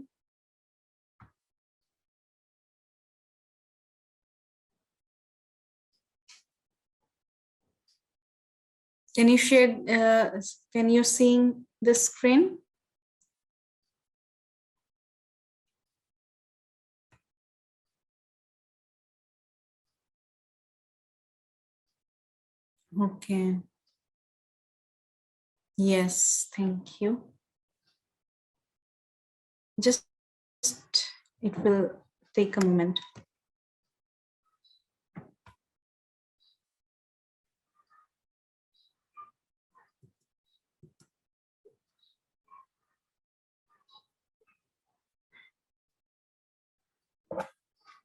Can you share, can you see the screen? Okay. Yes, thank you. Just, it will take a moment.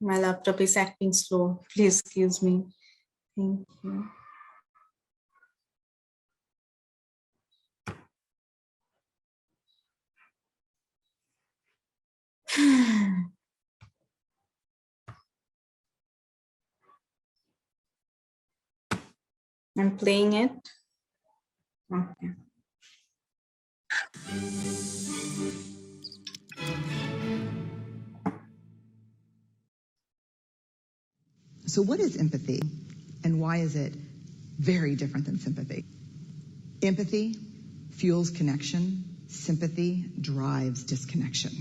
My laptop is acting slow. Please excuse me. Thank you. I'm playing it. Okay. So what is empathy, and why is it very different than sympathy? Empathy fuels connection. Sympathy drives disconnection.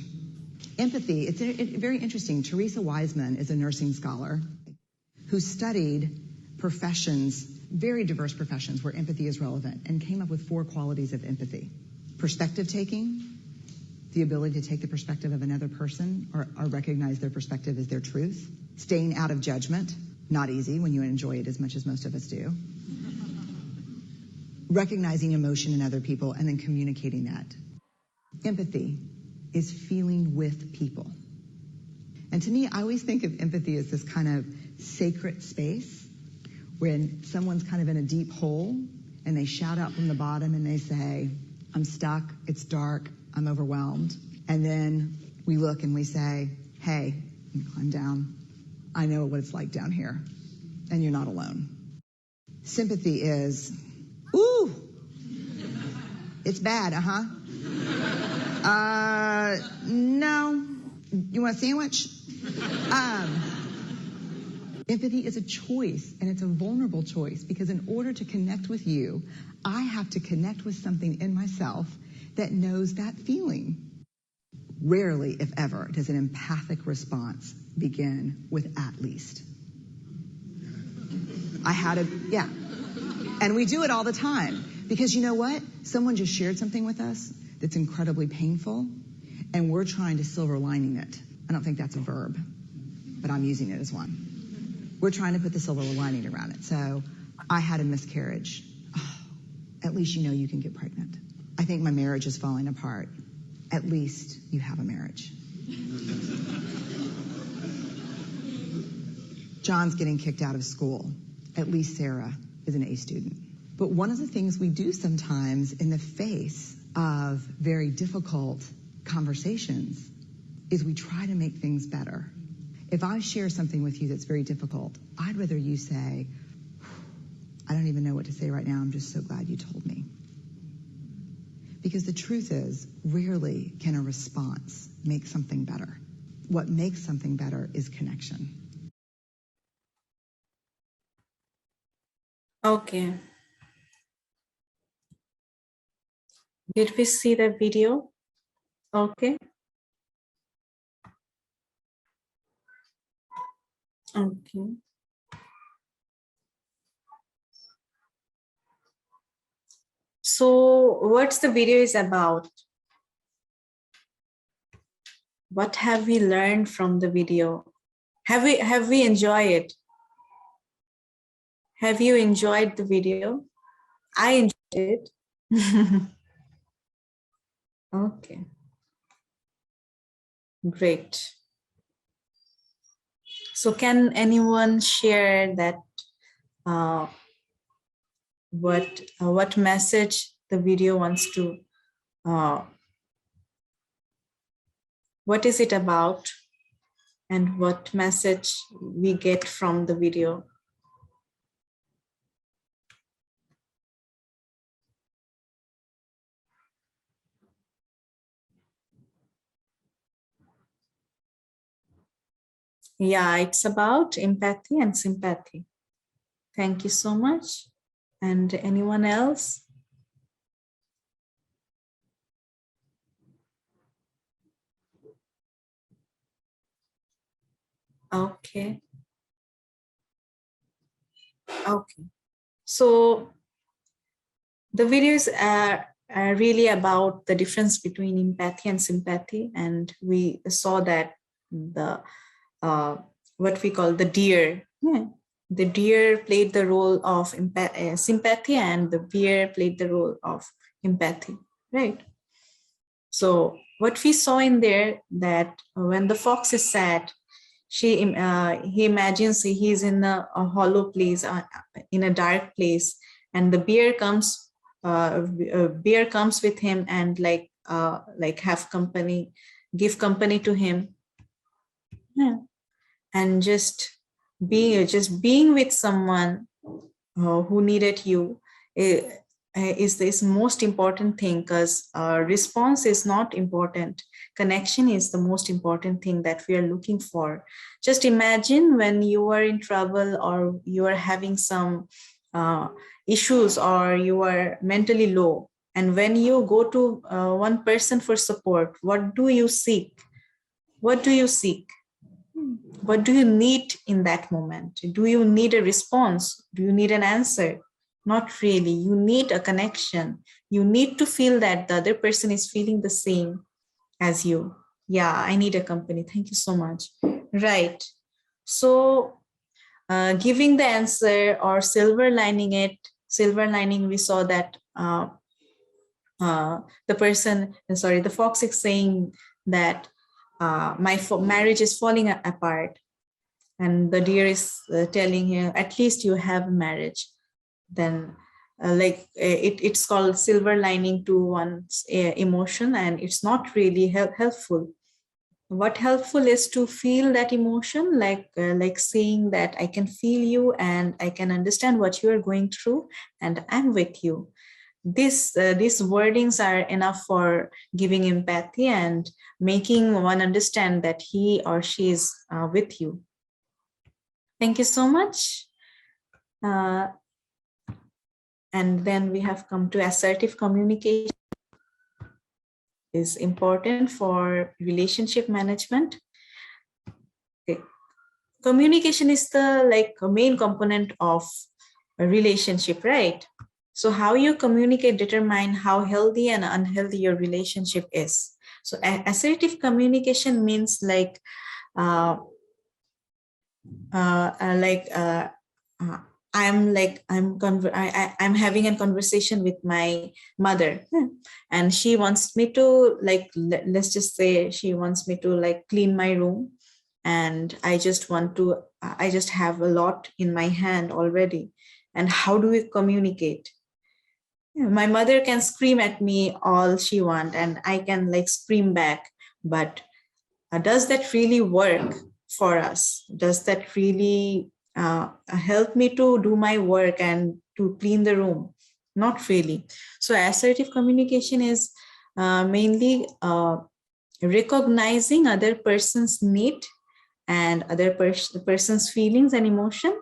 Empathy, it's very interesting. Teresa Wiseman is a nursing scholar who studied professions, very diverse professions where empathy is relevant, and came up with 4 qualities of empathy. Perspective taking, the ability to take the perspective of another person or recognize their perspective as their truth. Staying out of judgment, not easy when you enjoy it as much as most of us do. Recognizing emotion in other people and then communicating that. Empathy is feeling with people. And to me, I always think of empathy as this kind of sacred space when someone's kind of in a deep hole and they shout out from the bottom and they say, I'm stuck, it's dark, I'm overwhelmed. And then we look and we say, hey, you climb down. I know what it's like down here, and you're not alone. Sympathy is, ooh, it's bad, no, you want a sandwich? Empathy is a choice, and it's a vulnerable choice, because in order to connect with you, I have to connect with something in myself that knows that feeling. Rarely, if ever, does an empathic response begin with at least. Yeah. And we do it all the time. Because you know what? Someone just shared something with us that's incredibly painful, and we're trying to silver lining it. I don't think that's a verb, but I'm using it as one. We're trying to put the silver lining around it. So, I had a miscarriage. Oh, at least you know you can get pregnant. I think my marriage is falling apart. At least you have a marriage. John's getting kicked out of school. At least Sarah is an A student. But one of the things we do sometimes in the face of very difficult conversations is we try to make things better. If I share something with you that's very difficult, I'd rather you say, I don't even know what to say right now, I'm just so glad you told me. Because the truth is, rarely can a response make something better. What makes something better is connection. Okay. Did we see the video? Okay. Okay. So what's the video is about? What have we learned from the video? Have we enjoyed it? Have you enjoyed the video? I enjoyed it. Okay. Great. So can anyone share that what message the video wants to what is it about and what message we get from the video. Yeah, it's about empathy and sympathy. Thank you so much. And anyone else? Okay. Okay. So the videos are really about the difference between empathy and sympathy. And we saw that the what we call the deer. Yeah. The deer played the role of sympathy, and the bear played the role of empathy, right? So what we saw in there, that when the fox is sad, he imagines he's in a hollow place, in a dark place, and the bear comes with him and have company, give company to him. Yeah. And just being with someone who needed you is this most important thing, because response is not important. Connection is the most important thing that we are looking for. Just imagine when you are in trouble, or you are having some issues, or you are mentally low, and when you go to one person for support, what do you seek? What do you seek? What do you need in that moment? Do you need a response? Do you need an answer? Not really. You need a connection. You need to feel that the other person is feeling the same as you. Yeah, I need a company. Thank you so much. Right. So giving the answer or silver lining it, we saw that the fox is saying that my marriage is falling apart, and the deer is telling him, at least you have marriage. Then it's called silver lining to one's emotion, and it's not really helpful. What helpful is to feel that emotion, like saying that I can feel you and I can understand what you are going through, and I'm with you. These wordings are enough for giving empathy and making one understand that he or she is with you. Thank you so much. And then we have come to assertive communication. Is important for relationship management. Okay. Communication is the main component of a relationship, right? So how you communicate determine how healthy and unhealthy your relationship is. So assertive communication means I'm having a conversation with my mother, and she wants me to let's just say she wants me to clean my room, and I just have a lot in my hand already. And how do we communicate? My mother can scream at me all she wants, and I can scream back, but does that really work for us? Does that really help me to do my work and to clean the room? Not really. So assertive communication is mainly recognizing other person's need and other person's feelings and emotion,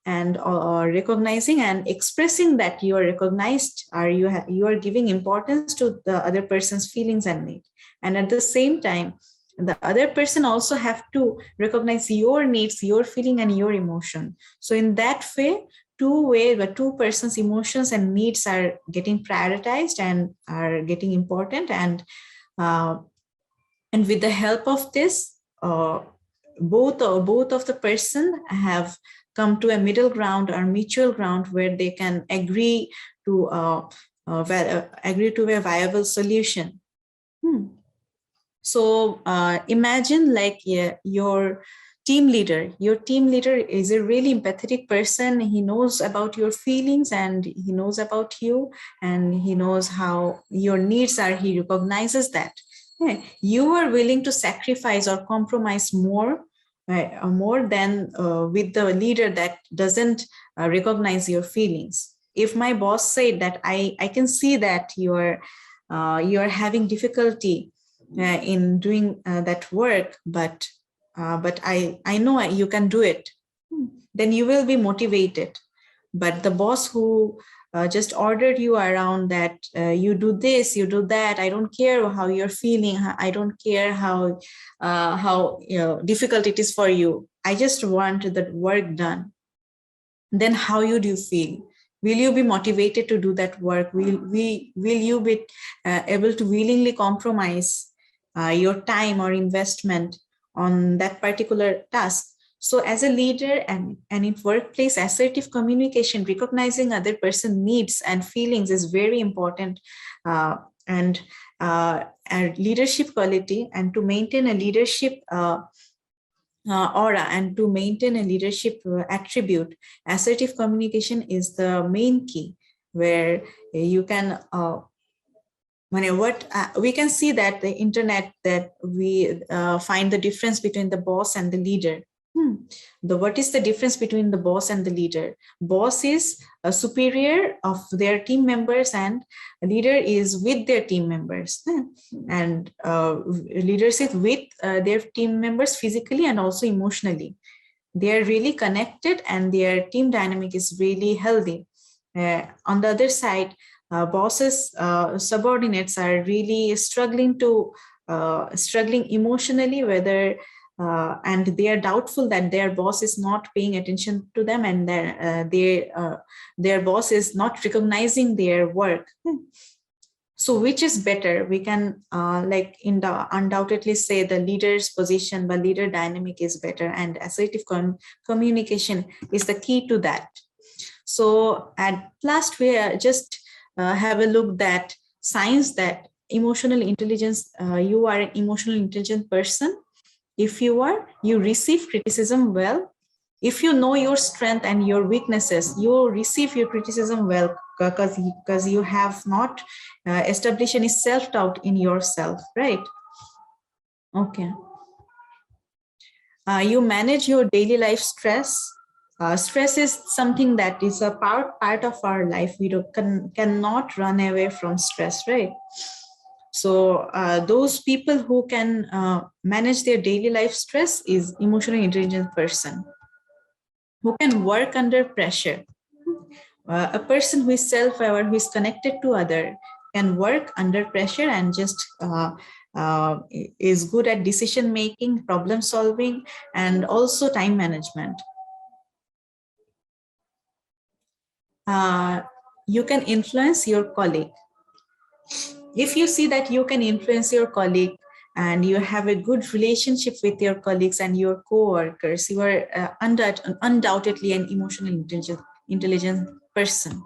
and recognizing and expressing that you are recognized, or you are giving importance to the other person's feelings and need. And at the same time, the other person also have to recognize your needs, your feeling, and your emotion. So in that way, the two persons' emotions and needs are getting prioritized and are getting important. And with the help of this, both of the person have come to a middle ground or mutual ground where they can agree to a viable solution. So imagine your team leader. Your team leader is a really empathetic person. He knows about your feelings, and he knows about you, and he knows how your needs are. He recognizes that. You are willing to sacrifice or compromise more, more than with the leader that doesn't recognize your feelings. If my boss said that I can see that you are having difficulty in doing that work, but I know you can do it, then you will be motivated. But the boss who just ordered you around that you do this, you do that, I don't care how you're feeling, I don't care how difficult it is for you, I just want the work done, then how would you feel? Will you be motivated to do that work? Will you be able to willingly compromise your time or investment on that particular task? So as a leader and in workplace, assertive communication, recognizing other person's needs and feelings is very important, and leadership quality, and to maintain a leadership aura and to maintain a leadership attribute, assertive communication is the main key, where you can we can see that the internet, that we find the difference between the boss and the leader. What is the difference between the boss and the leader? Boss is a superior of their team members, and leader is with their team members, and leadership with their team members physically and also emotionally. They are really connected and their team dynamic is really healthy. On the other side, bosses, subordinates are really struggling emotionally, whether and they are doubtful that their boss is not paying attention to them, and their boss is not recognizing their work. So which is better? We can undoubtedly say the leader's position, but leader dynamic is better, and assertive communication is the key to that. So at last, we just have a look that signs that emotional intelligence, you are an emotionally intelligent person. If you are, you receive criticism well. If you know your strength and your weaknesses, you receive your criticism well, because you have not established any self-doubt in yourself, right? Okay. You manage your daily life stress. Stress is something that is a part of our life. We cannot run away from stress, right? So those people who can manage their daily life stress is emotionally intelligent person who can work under pressure. A person who is self-aware, who is connected to other, can work under pressure and just is good at decision making, problem solving, and also time management. You can influence your colleague. If you see that you can influence your colleague and you have a good relationship with your colleagues and your co-workers, you are undoubtedly an emotionally intelligent person.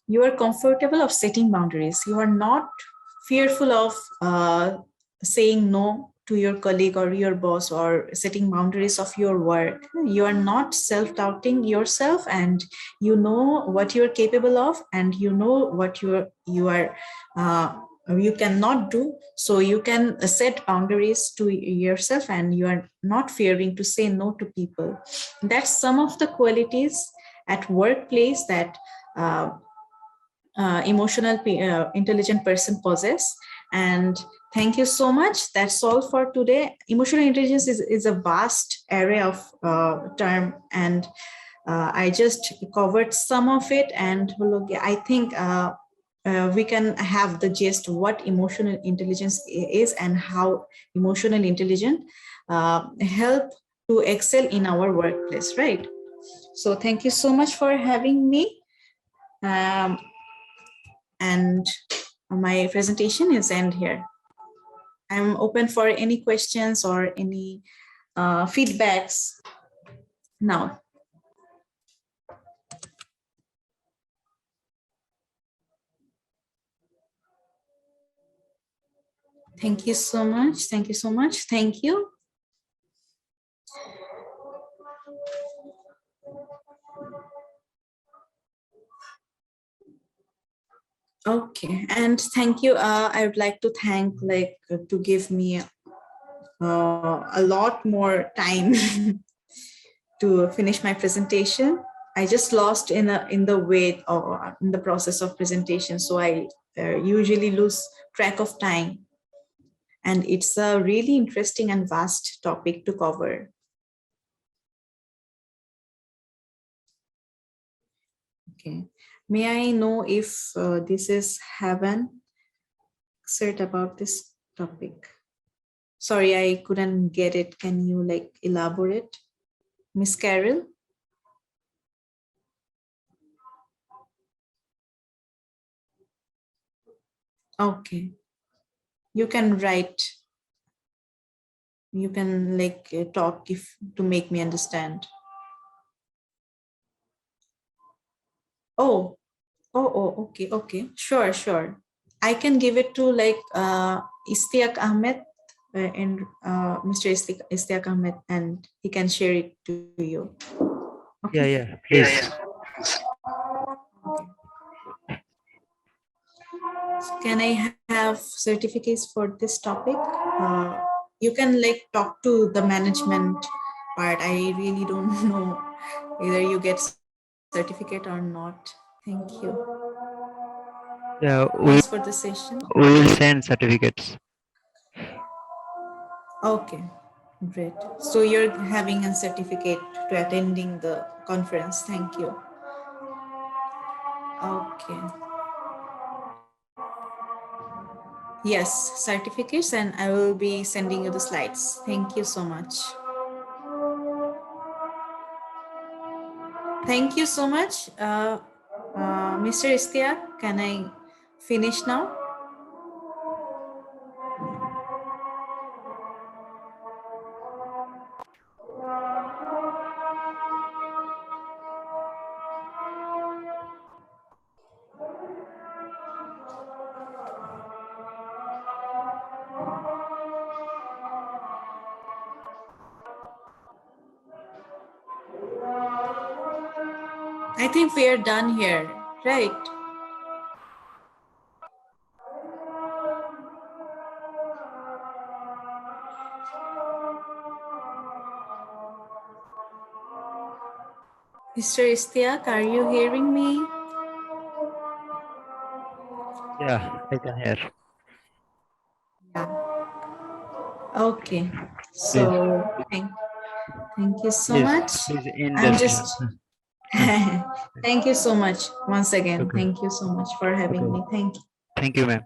You are comfortable of setting boundaries. You are not fearful of saying no to your colleague or your boss, or setting boundaries of your work. You are not self-doubting yourself, and you know what you are capable of, and you know what you cannot do. So you can set boundaries to yourself, and you are not fearing to say no to people. That's some of the qualities at workplace that emotional intelligent person possess. And thank you so much. That's all for today. Emotional intelligence is a vast area of term, and I just covered some of it, and I think we can have the gist what emotional intelligence is and how emotional intelligence help to excel in our workplace, right? So thank you so much for having me. And my presentation is end here. I'm open for any questions or any feedbacks now. Thank you so much. Thank you so much. Thank you. Okay, and thank you. I would like to thank to give me a lot more time to finish my presentation. I just lost in the way or in the process of presentation, so I usually lose track of time. And it's a really interesting and vast topic to cover. Okay, may I know if this is Heaven excerpt about this topic? Sorry, I couldn't get it. Can you elaborate, Miss Carol? Okay, you can write. You can talk if to make me understand. Oh, okay. Sure. I can give it to Istiak Ahmed and Mr. Istiak Ahmed, and he can share it to you. Okay. Yeah, please. Okay. Can I have certificates for this topic? You can talk to the management part. I really don't know whether you get certificate or not. Thank you. Yeah, Thanks for the session. we will send certificates. Okay, great. So you're having a certificate to attending the conference. Thank you. Okay. Yes, certificates, and I will be sending you the slides. Thank you so much. Thank you so much. Mr. Istiak, can I finish now? I think we are done here, right? Mr. Istiak, are you hearing me? Yeah, I can hear. Yeah. Okay. Please, So thank you so much. please end the I'm session. just thank you so much once again. Okay, Thank you so much for having okay. me. Thank you. Thank you, ma'am.